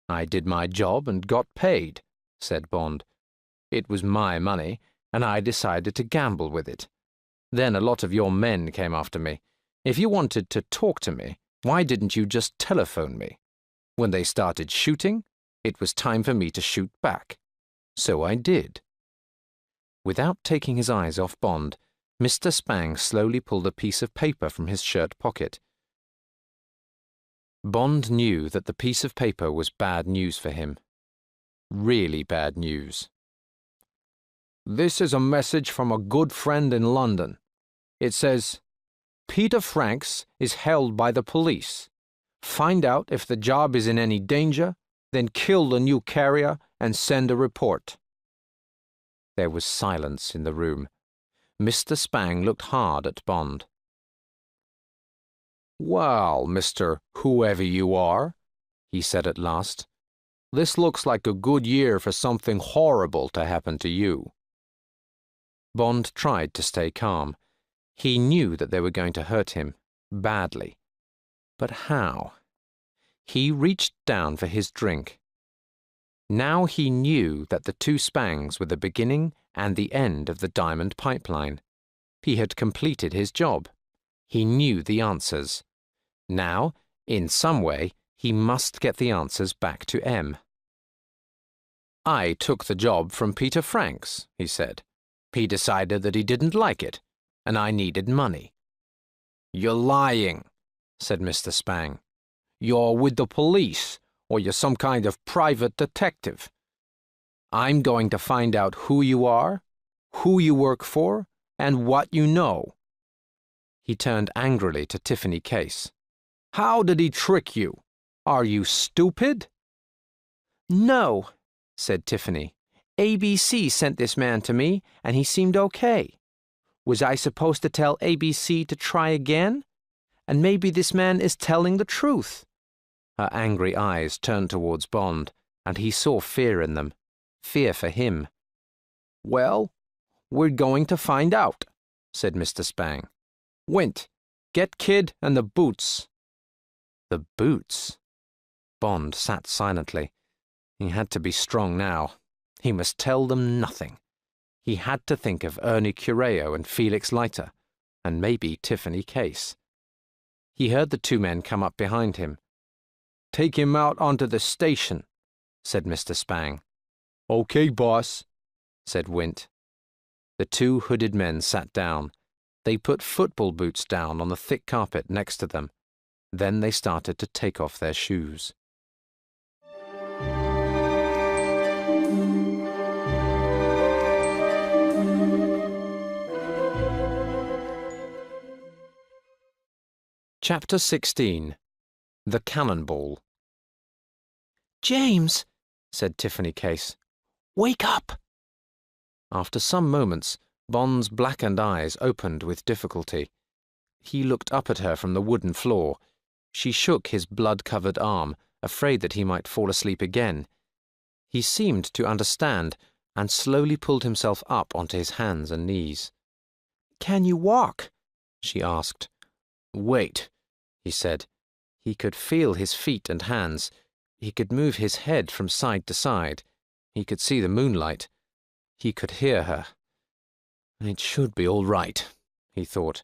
"I did my job and got paid," said Bond. "It was my money, and I decided to gamble with it. Then a lot of your men came after me. If you wanted to talk to me, why didn't you just telephone me? When they started shooting, it was time for me to shoot back. So I did." Without taking his eyes off Bond, Mr. Spang slowly pulled a piece of paper from his shirt pocket. Bond knew that the piece of paper was bad news for him. Really bad news. "This is a message from a good friend in London. It says, 'Peter Franks is held by the police. Find out if the job is in any danger, then kill the new carrier and send a report.'" There was silence in the room. Mr. Spang looked hard at Bond. "Well, Mr. Whoever you are," he said at last, "this looks like a good year for something horrible to happen to you." Bond tried to stay calm. He knew that they were going to hurt him, badly. But how? He reached down for his drink. Now he knew that the 2 Spangs were the beginning and the end of the diamond pipeline. He had completed his job. He knew the answers. Now, in some way, he must get the answers back to M. "I took the job from Peter Franks," he said. "He decided that he didn't like it, and I needed money." "You're lying," said Mr. Spang. "You're with the police, or you're some kind of private detective. I'm going to find out who you are, who you work for, and what you know." He turned angrily to Tiffany Case. "How did he trick you? Are you stupid?" "No," said Tiffany. "ABC sent this man to me, and he seemed okay. Was I supposed to tell ABC to try again? And maybe this man is telling the truth." Her angry eyes turned towards Bond, and he saw fear in them. Fear for him. "Well, we're going to find out," said Mr. Spang. "Wint, get Kid and the boots." The boots? Bond sat silently. He had to be strong now. He must tell them nothing. He had to think of Ernie Cureo and Felix Leiter, and maybe Tiffany Case. He heard the 2 men come up behind him. "Take him out onto the station," said Mr. Spang. "Okay, boss," said Wint. The 2 hooded men sat down. They put football boots down on the thick carpet next to them. Then they started to take off their shoes. Chapter 16. The Cannonball. "James," said Tiffany Case. "wake up." After some moments, Bond's blackened eyes opened with difficulty. He looked up at her from the wooden floor. She shook his blood-covered arm, afraid that he might fall asleep again. He seemed to understand and slowly pulled himself up onto his hands and knees. "Can you walk?" she asked. "Wait," he said. He could feel his feet and hands. He could move his head from side to side. He could see the moonlight. He could hear her. It should be all right, he thought,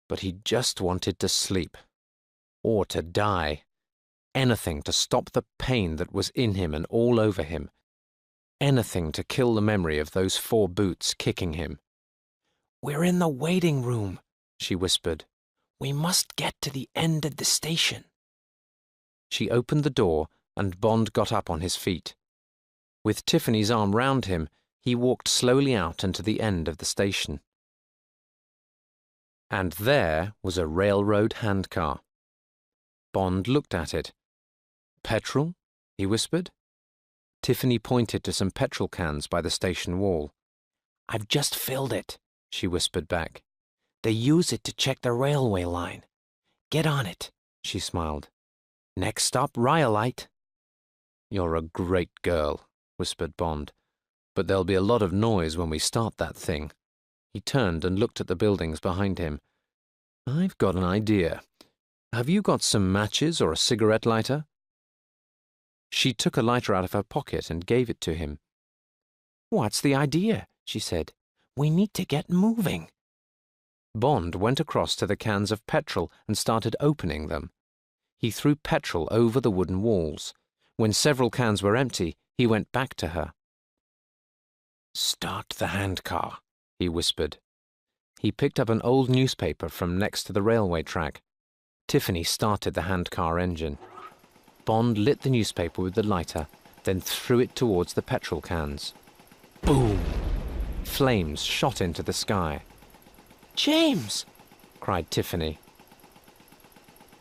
but he just wanted to sleep. Or to die. Anything to stop the pain that was in him and all over him. Anything to kill the memory of those 4 boots kicking him. "We're in the waiting room," she whispered. "We must get to the end of the station." She opened the door, and Bond got up on his feet. With Tiffany's arm round him, he walked slowly out into the end of the station. And there was a railroad handcar. Bond looked at it. "Petrol?" he whispered. Tiffany pointed to some petrol cans by the station wall. "I've just filled it," she whispered back. "They use it to check the railway line. Get on it," she smiled. "Next stop, Rhyolite." "You're a great girl," whispered Bond. "But there'll be a lot of noise when we start that thing." He turned and looked at the buildings behind him. "I've got an idea. Have you got some matches or a cigarette lighter?" She took a lighter out of her pocket and gave it to him. "What's the idea?" she said. "We need to get moving." Bond went across to the cans of petrol and started opening them. He threw petrol over the wooden walls. When several cans were empty, he went back to her. "Start the handcar," he whispered. He picked up an old newspaper from next to the railway track. Tiffany started the handcar engine. Bond lit the newspaper with the lighter, then threw it towards the petrol cans. Boom! Flames shot into the sky. "James!" cried Tiffany.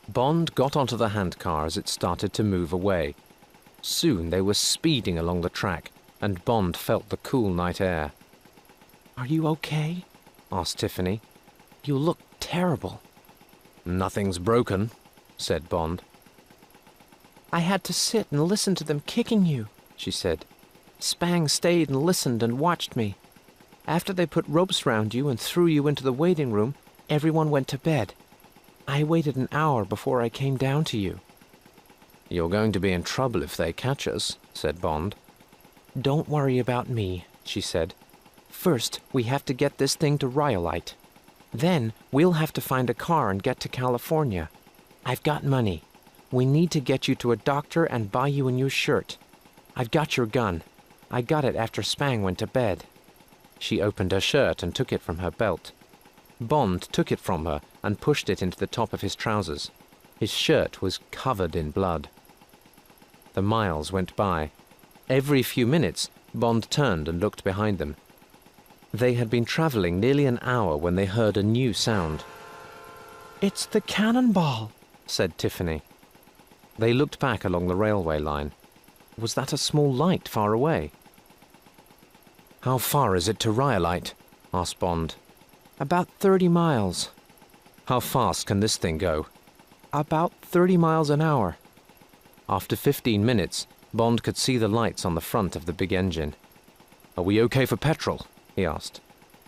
Bond got onto the handcar as it started to move away. Soon they were speeding along the track, and Bond felt the cool night air. "Are you okay?" asked Tiffany. "You look terrible." "Nothing's broken," said Bond. "I had to sit and listen to them kicking you," she said. "Spang stayed and listened and watched me. After they put ropes round you and threw you into the waiting room, everyone went to bed. I waited an hour before I came down to you." "You're going to be in trouble if they catch us," said Bond. "Don't worry about me," she said. "First, we have to get this thing to Rhyolite. Then, we'll have to find a car and get to California. I've got money. We need to get you to a doctor and buy you a new shirt. I've got your gun. I got it after Spang went to bed." She opened her shirt and took it from her belt. Bond took it from her and pushed it into the top of his trousers. His shirt was covered in blood. The miles went by. Every few minutes, Bond turned and looked behind them. They had been traveling nearly an hour when they heard a new sound. "It's the cannonball," said Tiffany. They looked back along the railway line. Was that a small light far away? "How far is it to Rhyolite?" asked Bond. "About 30 miles. "How fast can this thing go?" "About 30 miles an hour." After 15 minutes, Bond could see the lights on the front of the big engine. "Are we okay for petrol?" he asked.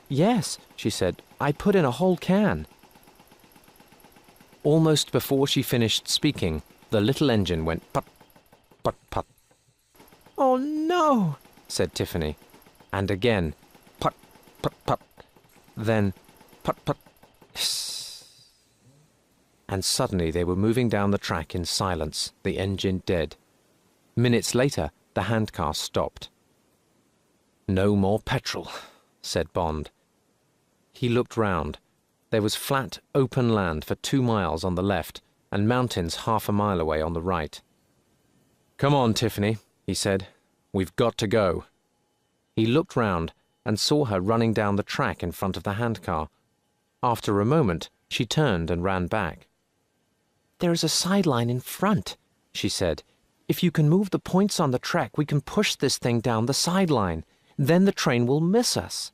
"Yes," she said. "I put in a whole can." Almost before she finished speaking, the little engine went put, put, put. "Oh, no," said Tiffany. And again, put, put, put. Then, put, put, hiss. And suddenly they were moving down the track in silence, the engine dead. Minutes later, the handcar stopped. "No more petrol," said Bond. He looked round. There was flat, open land for 2 miles on the left, and mountains half a mile away on the right. "Come on, Tiffany," he said. "We've got to go." He looked round and saw her running down the track in front of the handcar. After a moment, she turned and ran back. "There's a sideline in front," she said. "If you can move the points on the track, we can push this thing down the sideline. Then the train will miss us."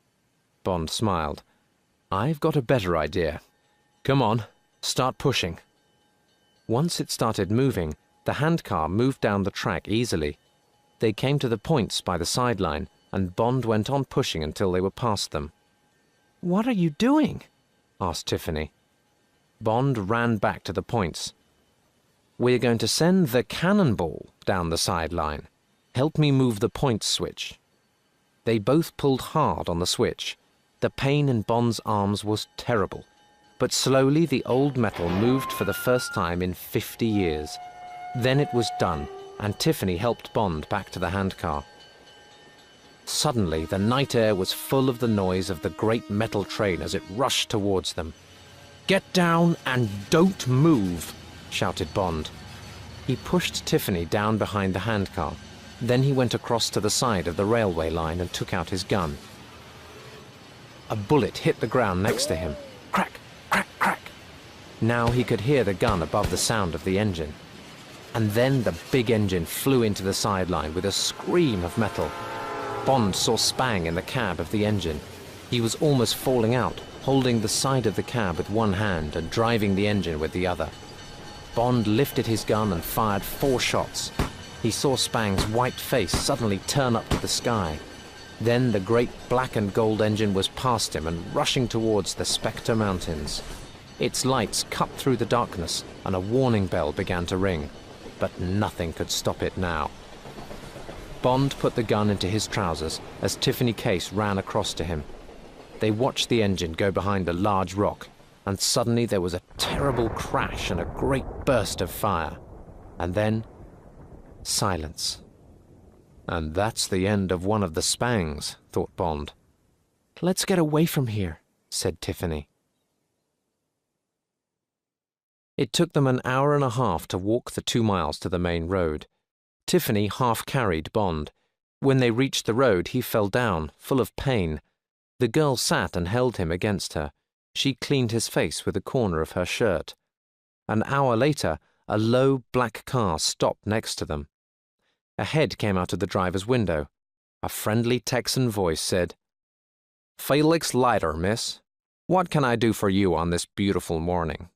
Bond smiled. "I've got a better idea. Come on, Start pushing." Once it started moving, the handcar moved down the track easily. They came to the points by the sideline, and Bond went on pushing until they were past them. "What are you doing?" asked Tiffany. Bond ran back to the points. "We're going to send the cannonball down the sideline. Help me move the point switch." They both pulled hard on the switch. The pain in Bond's arms was terrible, but slowly the old metal moved for the first time in 50 years. Then it was done, and Tiffany helped Bond back to the handcar. Suddenly, the night air was full of the noise of the great metal train as it rushed towards them. "Get down and don't move," shouted Bond. He pushed Tiffany down behind the handcar. Then he went across to the side of the railway line and took out his gun. A bullet hit the ground next to him. Crack, crack, crack. Now he could hear the gun above the sound of the engine. And then the big engine flew into the sideline with a scream of metal. Bond saw Spang in the cab of the engine. He was almost falling out, holding the side of the cab with one hand and driving the engine with the other. Bond lifted his gun and fired 4 shots. He saw Spang's white face suddenly turn up to the sky. Then the great black and gold engine was past him and rushing towards the Spectre Mountains. Its lights cut through the darkness and a warning bell began to ring, but nothing could stop it now. Bond put the gun into his trousers as Tiffany Case ran across to him. They watched the engine go behind a large rock, and suddenly there was a terrible crash and a great burst of fire. And then, silence. "And that's the end of one of the Spangs," thought Bond. "Let's get away from here," said Tiffany. It took them an hour and a half to walk the 2 miles to the main road. Tiffany half-carried Bond. When they reached the road, he fell down, full of pain. The girl sat and held him against her. She cleaned his face with a corner of her shirt. An hour later, a low black car stopped next to them. A head came out of the driver's window. A friendly Texan voice said, "Felix Leiter, miss. What can I do for you on this beautiful morning?"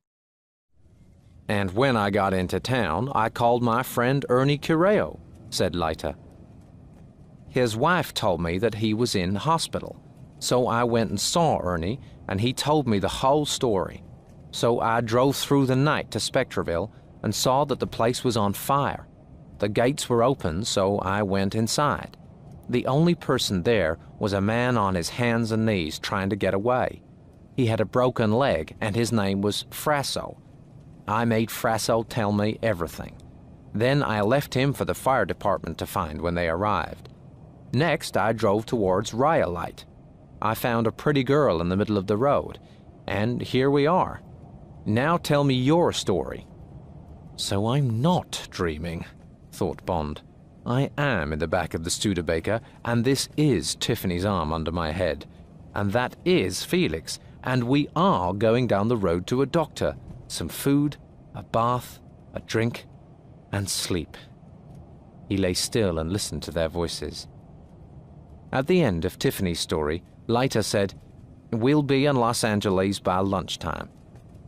"And when I got into town, I called my friend Ernie Cureo," said Leiter. "His wife told me that he was in hospital, so I went and saw Ernie, and he told me the whole story. So I drove through the night to Spectreville and saw that the place was on fire. The gates were open, so I went inside. The only person there was a man on his hands and knees trying to get away. He had a broken leg, and his name was Frasso. I made Frasso tell me everything. Then I left him for the fire department to find when they arrived. Next, I drove towards Rhyolite. I found a pretty girl in the middle of the road, and here we are. Now tell me your story." "So I'm not dreaming," thought Bond. "I am in the back of the Studebaker, and this is Tiffany's arm under my head, and that is Felix, and we are going down the road to a doctor, some food, a bath, a drink, and sleep." He lay still and listened to their voices. At the end of Tiffany's story, Leiter said, "We'll be in Los Angeles by lunchtime.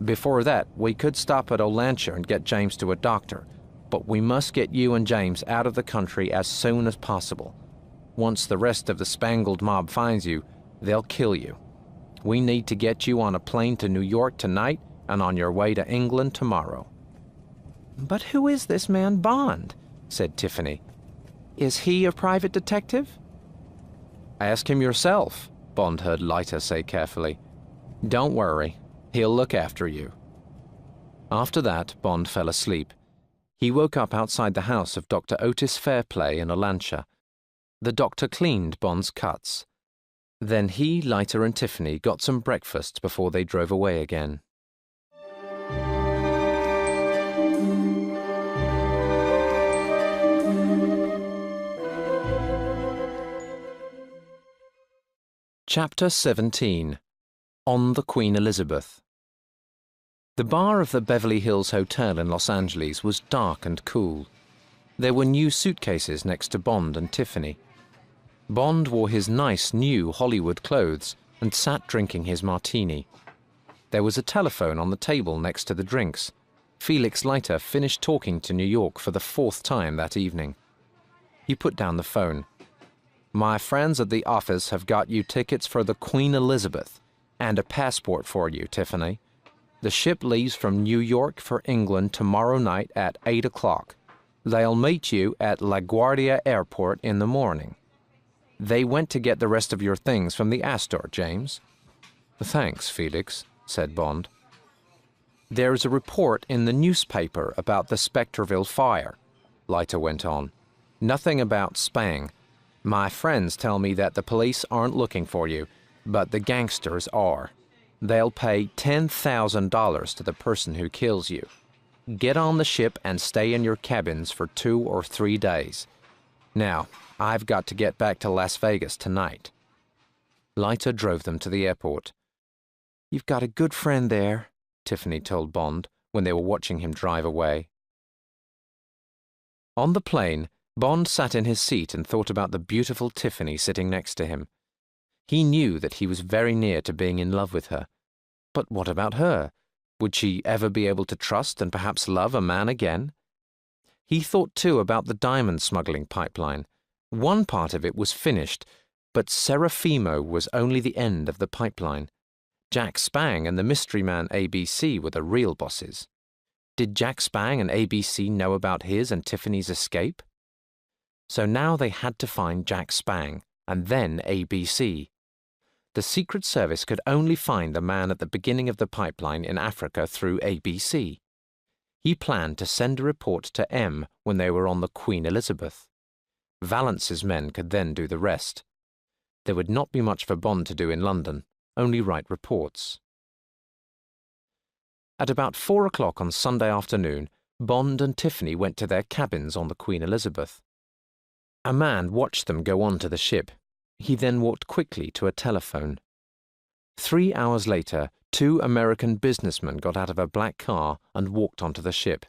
Before that, we could stop at Olancha and get James to a doctor, but we must get you and James out of the country as soon as possible. Once the rest of the Spangled Mob finds you, they'll kill you. We need to get you on a plane to New York tonight and on your way to England tomorrow." "But who is this man Bond?" said Tiffany. "Is he a private detective?" "Ask him yourself," Bond heard Leiter say carefully. "Don't worry, he'll look after you." After that, Bond fell asleep. He woke up outside the house of Dr. Otis Fairplay in Olancha. The doctor cleaned Bond's cuts. Then he, Leiter, and Tiffany got some breakfast before they drove away again. Chapter 17. On the Queen Elizabeth. The bar of the Beverly Hills Hotel in Los Angeles was dark and cool. There were new suitcases next to Bond and Tiffany. Bond wore his nice new Hollywood clothes and sat drinking his martini. There was a telephone on the table next to the drinks. Felix Leiter finished talking to New York for the 4th time that evening. He put down the phone. "My friends at the office have got you tickets for the Queen Elizabeth and a passport for you, Tiffany. The ship leaves from New York for England tomorrow night at 8 o'clock. They'll meet you at LaGuardia Airport in the morning. They went to get the rest of your things from the Astor, James." "Thanks, Felix," said Bond. "There's a report in the newspaper about the Spectreville fire," Leiter went on. "Nothing about Spang. My friends tell me that the police aren't looking for you, but the gangsters are. They'll pay $10,000 to the person who kills you. Get on the ship and stay in your cabins for 2 or 3 days. Now, I've got to get back to Las Vegas tonight." Leiter drove them to the airport. "You've got a good friend there," Tiffany told Bond when they were watching him drive away. On the plane, Bond sat in his seat and thought about the beautiful Tiffany sitting next to him. He knew that he was very near to being in love with her. But what about her? Would she ever be able to trust and perhaps love a man again? He thought too about the diamond smuggling pipeline. One part of it was finished, but Serafimo was only the end of the pipeline. Jack Spang and the mystery man ABC were the real bosses. Did Jack Spang and ABC know about his and Tiffany's escape? So now they had to find Jack Spang, and then ABC. The Secret Service could only find the man at the beginning of the pipeline in Africa through ABC. He planned to send a report to M when they were on the Queen Elizabeth. Valance's men could then do the rest. There would not be much for Bond to do in London, only write reports. At about 4 o'clock on Sunday afternoon, Bond and Tiffany went to their cabins on the Queen Elizabeth. A man watched them go on to the ship. He then walked quickly to a telephone. 3 hours later, 2 American businessmen got out of a black car and walked onto the ship.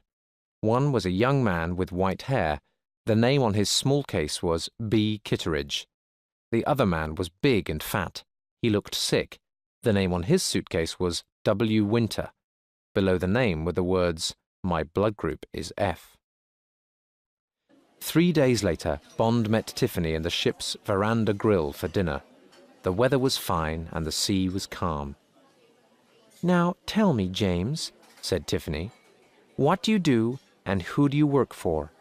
One was a young man with white hair. The name on his small case was B. Kitteridge. The other man was big and fat. He looked sick. The name on his suitcase was W. Winter. Below the name were the words, "My blood group is F." 3 days later, Bond met Tiffany in the ship's veranda grill for dinner. The weather was fine and the sea was calm. "Now tell me, James," said Tiffany, "what do you do and who do you work for?"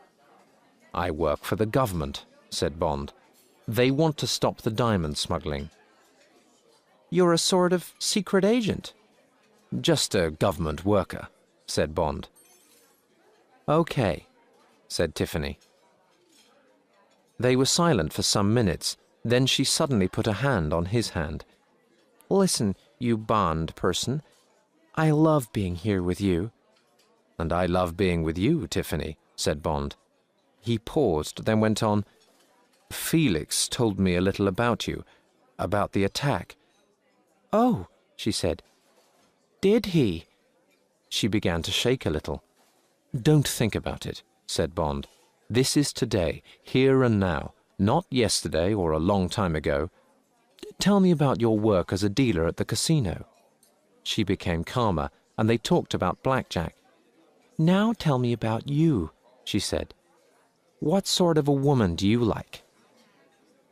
"I work for the government," said Bond. "They want to stop the diamond smuggling." "You're a sort of secret agent." "Just a government worker," said Bond. "Okay," said Tiffany. They were silent for some minutes. Then she suddenly put a hand on his hand. "Listen, you Bond person. I love being here with you." "And I love being with you, Tiffany," said Bond. He paused, then went on. "Felix told me a little about you, about the attack." "Oh," she said. "Did he?" She began to shake a little. "Don't think about it," said Bond. "This is today, here and now, not yesterday or a long time ago. Tell me about your work as a dealer at the casino." She became calmer, and they talked about blackjack. "Now tell me about you," she said. "What sort of a woman do you like?"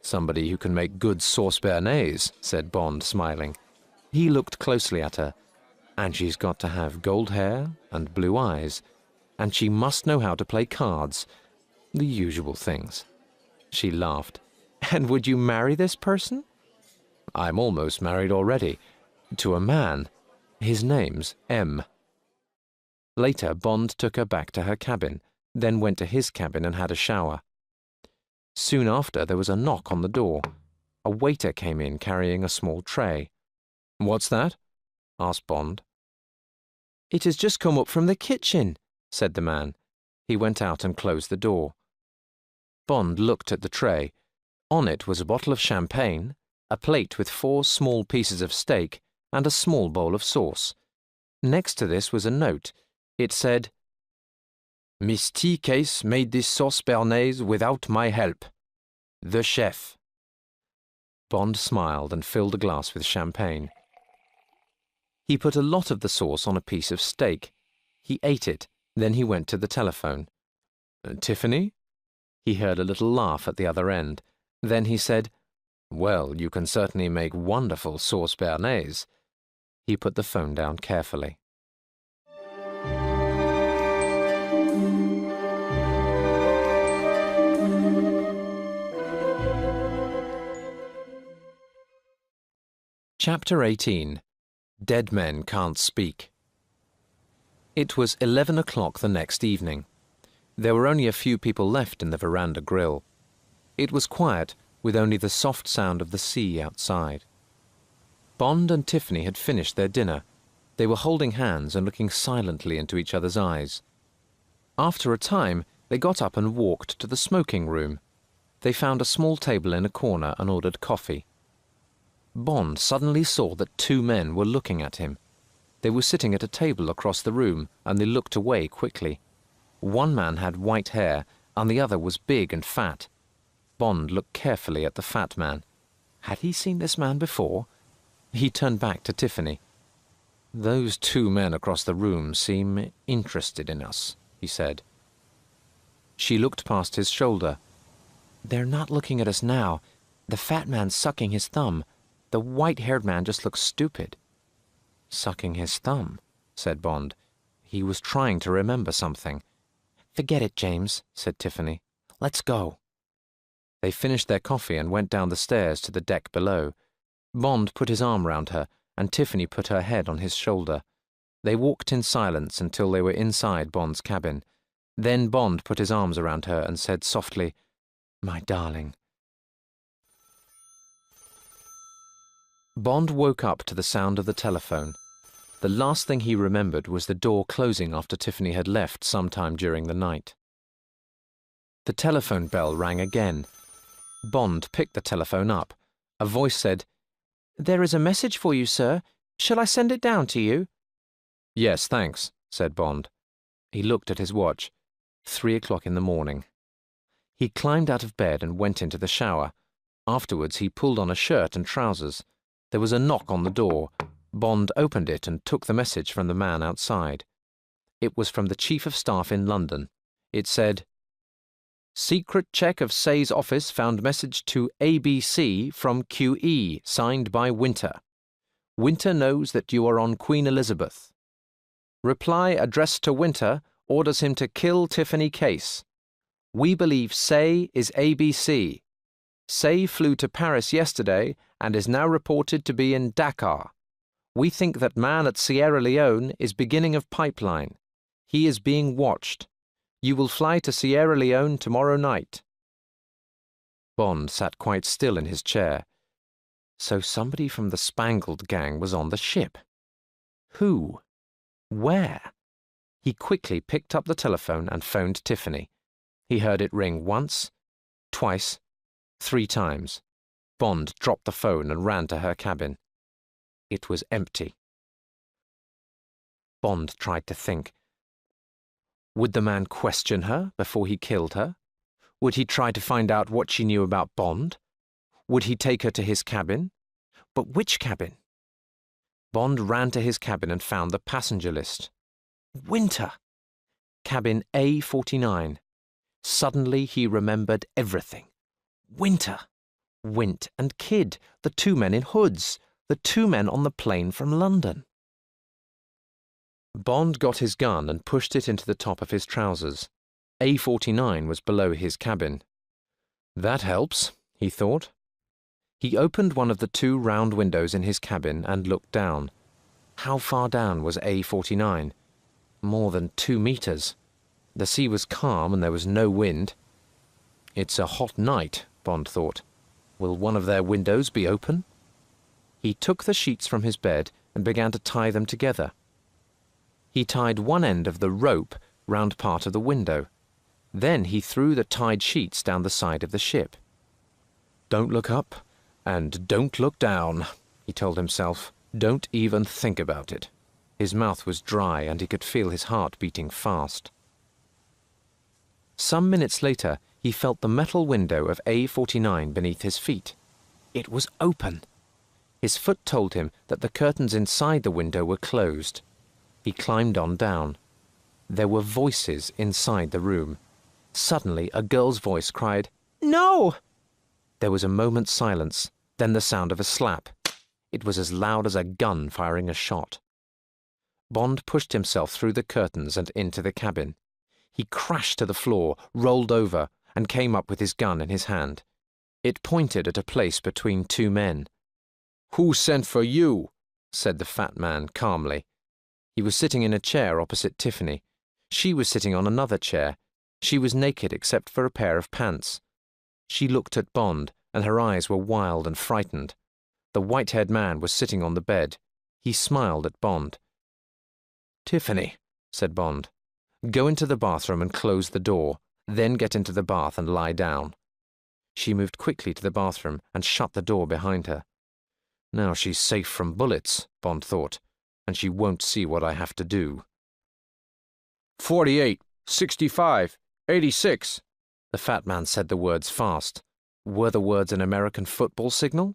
"Somebody who can make good sauce béarnaise," said Bond, smiling. He looked closely at her. "And she's got to have gold hair and blue eyes, and she must know how to play cards. The usual things." She laughed. "And would you marry this person?" "I'm almost married already. To a man. His name's M." Later, Bond took her back to her cabin, then went to his cabin and had a shower. Soon after, there was a knock on the door. A waiter came in carrying a small tray. "What's that?" asked Bond. "It has just come up from the kitchen," said the man. He went out and closed the door. Bond looked at the tray. On it was a bottle of champagne, a plate with 4 small pieces of steak, and a small bowl of sauce. Next to this was a note. It said, "Miss T. Case made this sauce béarnaise without my help. The chef." Bond smiled and filled a glass with champagne. He put a lot of the sauce on a piece of steak. He ate it, then he went to the telephone. Tiffany? He heard a little laugh at the other end. Then he said, Well, you can certainly make wonderful sauce béarnaise. He put the phone down carefully. Chapter 18. Dead Men Can't Speak. It was 11 o'clock the next evening. There were only a few people left in the veranda grill. It was quiet, with only the soft sound of the sea outside. Bond and Tiffany had finished their dinner. They were holding hands and looking silently into each other's eyes. After a time, they got up and walked to the smoking room. They found a small table in a corner and ordered coffee. Bond suddenly saw that two men were looking at him. They were sitting at a table across the room, and they looked away quickly. One man had white hair, and the other was big and fat. Bond looked carefully at the fat man. Had he seen this man before? He turned back to Tiffany. Those two men across the room seem interested in us, he said. She looked past his shoulder. They're not looking at us now. The fat man's sucking his thumb. The white-haired man just looks stupid. Sucking his thumb, said Bond. He was trying to remember something. Forget it, James, said Tiffany. Let's go. They finished their coffee and went down the stairs to the deck below. Bond put his arm round her, and Tiffany put her head on his shoulder. They walked in silence until they were inside Bond's cabin. Then Bond put his arms around her and said softly, My darling. Bond woke up to the sound of the telephone. The last thing he remembered was the door closing after Tiffany had left sometime during the night. The telephone bell rang again. Bond picked the telephone up. A voice said, There is a message for you, sir. Shall I send it down to you? Yes, thanks, said Bond. He looked at his watch. 3 o'clock in the morning. He climbed out of bed and went into the shower. Afterwards he pulled on a shirt and trousers. There was a knock on the door. Bond opened it and took the message from the man outside. It was from the Chief of Staff in London. It said, Secret check of Say's office found message to ABC from QE, signed by Winter. Winter knows that you are on Queen Elizabeth. Reply addressed to Winter orders him to kill Tiffany Case. We believe Say is ABC. Say flew to Paris yesterday and is now reported to be in Dakar. We think that man at Sierra Leone is beginning of pipeline. He is being watched. You will fly to Sierra Leone tomorrow night. Bond sat quite still in his chair. So somebody from the Spangled Gang was on the ship. Who? Where? He quickly picked up the telephone and phoned Tiffany. He heard it ring once, twice, 3 times. Bond dropped the phone and ran to her cabin. It was empty. Bond tried to think. Would the man question her before he killed her? Would he try to find out what she knew about Bond? Would he take her to his cabin? But which cabin? Bond ran to his cabin and found the passenger list. Winter! Cabin A49. Suddenly he remembered everything. Winter! Wint and Kidd, the 2 men in hoods, the 2 men on the plane from London. Bond got his gun and pushed it into the top of his trousers. A49 was below his cabin. That helps, he thought. He opened one of the 2 round windows in his cabin and looked down. How far down was A49? More than 2 meters. The sea was calm and there was no wind. It's a hot night, Bond thought. Will one of their windows be open? He took the sheets from his bed and began to tie them together. He tied one end of the rope round part of the window. Then he threw the tied sheets down the side of the ship. Don't look up and don't look down, he told himself. Don't even think about it. His mouth was dry and he could feel his heart beating fast. Some minutes later, he felt the metal window of A49 beneath his feet. It was open. His foot told him that the curtains inside the window were closed. He climbed on down. There were voices inside the room. Suddenly, a girl's voice cried, "No!" There was a moment's silence, then the sound of a slap. It was as loud as a gun firing a shot. Bond pushed himself through the curtains and into the cabin. He crashed to the floor, rolled over, and came up with his gun in his hand. It pointed at a place between two men. "Who sent for you?" said the fat man calmly. He was sitting in a chair opposite Tiffany. She was sitting on another chair. She was naked except for a pair of pants. She looked at Bond, and her eyes were wild and frightened. The white-haired man was sitting on the bed. He smiled at Bond. "Tiffany," said Bond, "go into the bathroom and close the door, then get into the bath and lie down." She moved quickly to the bathroom and shut the door behind her. Now she's safe from bullets, Bond thought, and she won't see what I have to do. 48, 65, 86. The fat man said the words fast. Were the words an American football signal?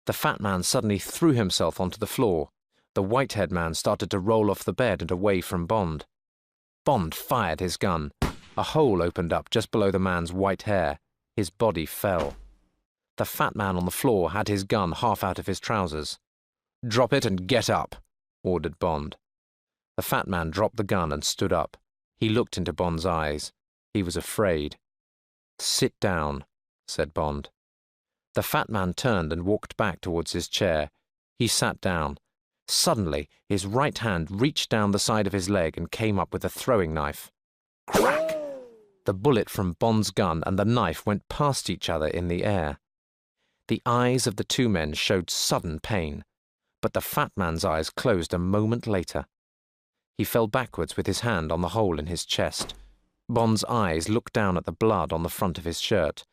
The fat man suddenly threw himself onto the floor. The white-haired man started to roll off the bed and away from Bond. Bond fired his gun. A hole opened up just below the man's white hair. His body fell. The fat man on the floor had his gun half out of his trousers. "Drop it and get up," ordered Bond. The fat man dropped the gun and stood up. He looked into Bond's eyes. He was afraid. "Sit down," said Bond. The fat man turned and walked back towards his chair. He sat down. Suddenly, his right hand reached down the side of his leg and came up with a throwing knife. Crack! The bullet from Bond's gun and the knife went past each other in the air. The eyes of the two men showed sudden pain, but the fat man's eyes closed a moment later. He fell backwards with his hand on the hole in his chest. Bond's eyes looked down at the blood on the front of his shirt.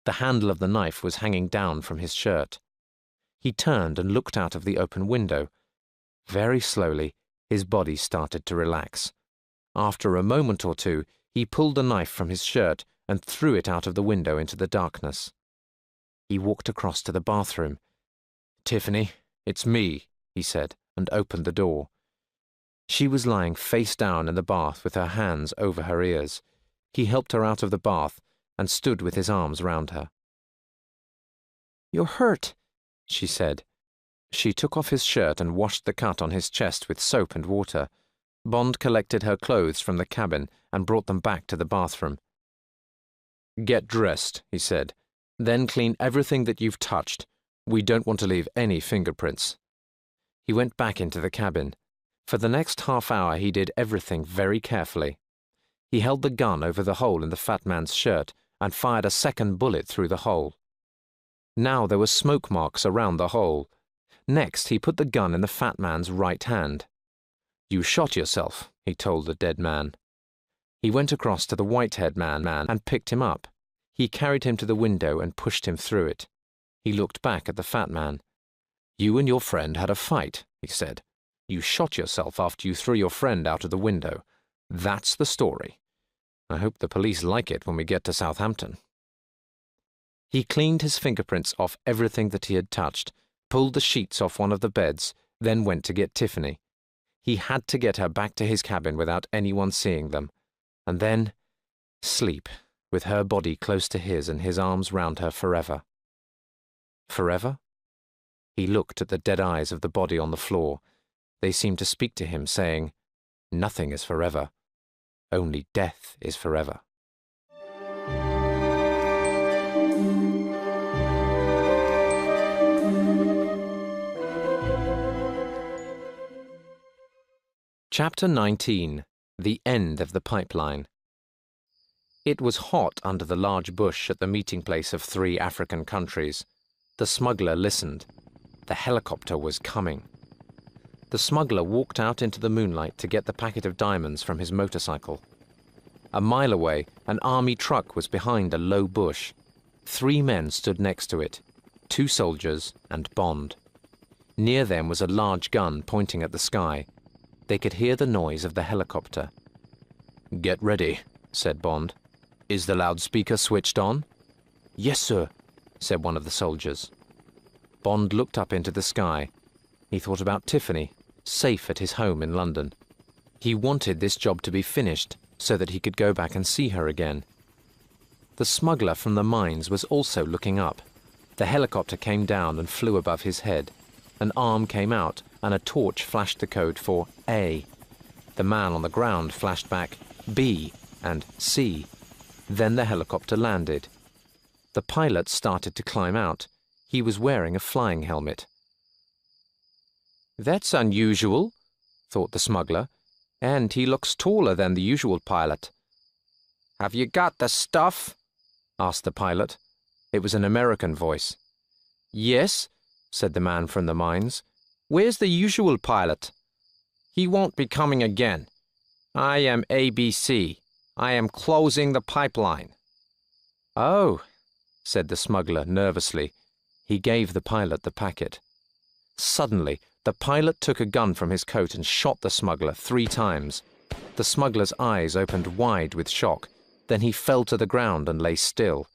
The handle of the knife was hanging down from his shirt. He turned and looked out of the open window. Very slowly, his body started to relax. After a moment or two, he pulled the knife from his shirt and threw it out of the window into the darkness. He walked across to the bathroom. "Tiffany, it's me," he said, and opened the door. She was lying face down in the bath with her hands over her ears. He helped her out of the bath and stood with his arms round her. "You're hurt," she said. She took off his shirt and washed the cut on his chest with soap and water. Bond collected her clothes from the cabin and brought them back to the bathroom. "Get dressed," he said. "Then clean everything that you've touched. We don't want to leave any fingerprints." He went back into the cabin. For the next half hour he did everything very carefully. He held the gun over the hole in the fat man's shirt and fired a second bullet through the hole. Now there were smoke marks around the hole. Next he put the gun in the fat man's right hand. "You shot yourself," he told the dead man. He went across to the white-haired man and picked him up. He carried him to the window and pushed him through it. He looked back at the fat man. "You and your friend had a fight," he said. "You shot yourself after you threw your friend out of the window. That's the story. I hope the police like it when we get to Southampton." He cleaned his fingerprints off everything that he had touched, pulled the sheets off one of the beds, then went to get Tiffany. He had to get her back to his cabin without anyone seeing them, and then sleep, with her body close to his and his arms round her forever. Forever? He looked at the dead eyes of the body on the floor. They seemed to speak to him, saying, "Nothing is forever. Only death is forever." Chapter 19. The End of the Pipeline. It was hot under the large bush at the meeting place of 3 African countries. The smuggler listened. The helicopter was coming. The smuggler walked out into the moonlight to get the packet of diamonds from his motorcycle. A mile away, an army truck was behind a low bush. 3 men stood next to it, 2 soldiers and Bond. Near them was a large gun pointing at the sky. They could hear the noise of the helicopter. "Get ready," said Bond. "Is the loudspeaker switched on?" "Yes, sir," said one of the soldiers. Bond looked up into the sky. He thought about Tiffany, safe at his home in London. He wanted this job to be finished so that he could go back and see her again. The smuggler from the mines was also looking up. The helicopter came down and flew above his head. An arm came out and a torch flashed the code for A. The man on the ground flashed back B and C. Then the helicopter landed. The pilot started to climb out. He was wearing a flying helmet. "That's unusual," thought the smuggler, "and he looks taller than the usual pilot." "Have you got the stuff?" asked the pilot. It was an American voice. "Yes," said the man from the mines. "Where's the usual pilot?" "He won't be coming again. I am ABC. I am closing the pipeline." "Oh," said the smuggler nervously. He gave the pilot the packet. Suddenly, the pilot took a gun from his coat and shot the smuggler 3 times. The smuggler's eyes opened wide with shock. Then he fell to the ground and lay still.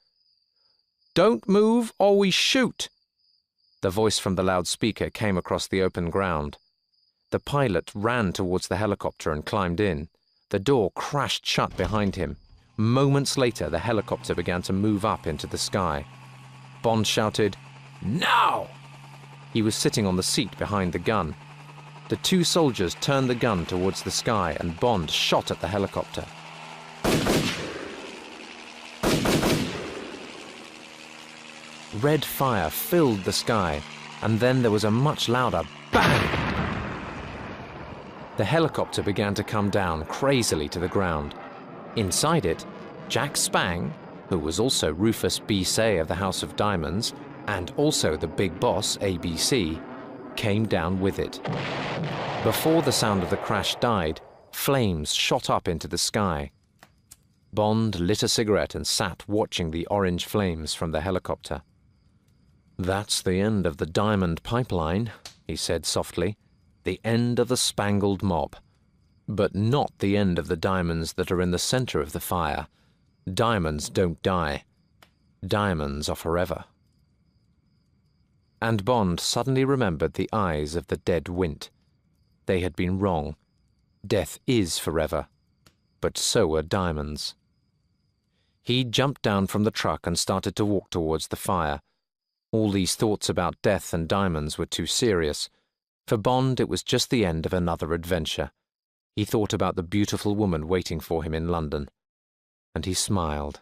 "Don't move or we shoot!" The voice from the loudspeaker came across the open ground. The pilot ran towards the helicopter and climbed in. The door crashed shut behind him. Moments later, the helicopter began to move up into the sky. Bond shouted, "Now!" He was sitting on the seat behind the gun. The 2 soldiers turned the gun towards the sky and Bond shot at the helicopter. Red fire filled the sky, and then there was a much louder bang! The helicopter began to come down crazily to the ground. Inside it, Jack Spang, who was also Rufus B. Say of the House of Diamonds, and also the big boss, ABC, came down with it. Before the sound of the crash died, flames shot up into the sky. Bond lit a cigarette and sat watching the orange flames from the helicopter. "That's the end of the diamond pipeline," he said softly. "The end of the Spangled Mob. But not the end of the diamonds that are in the center of the fire. Diamonds don't die. Diamonds are forever." And Bond suddenly remembered the eyes of the dead Wint. They had been wrong. Death is forever, but so are diamonds. He jumped down from the truck and started to walk towards the fire. All these thoughts about death and diamonds were too serious. For Bond, it was just the end of another adventure. He thought about the beautiful woman waiting for him in London, and he smiled.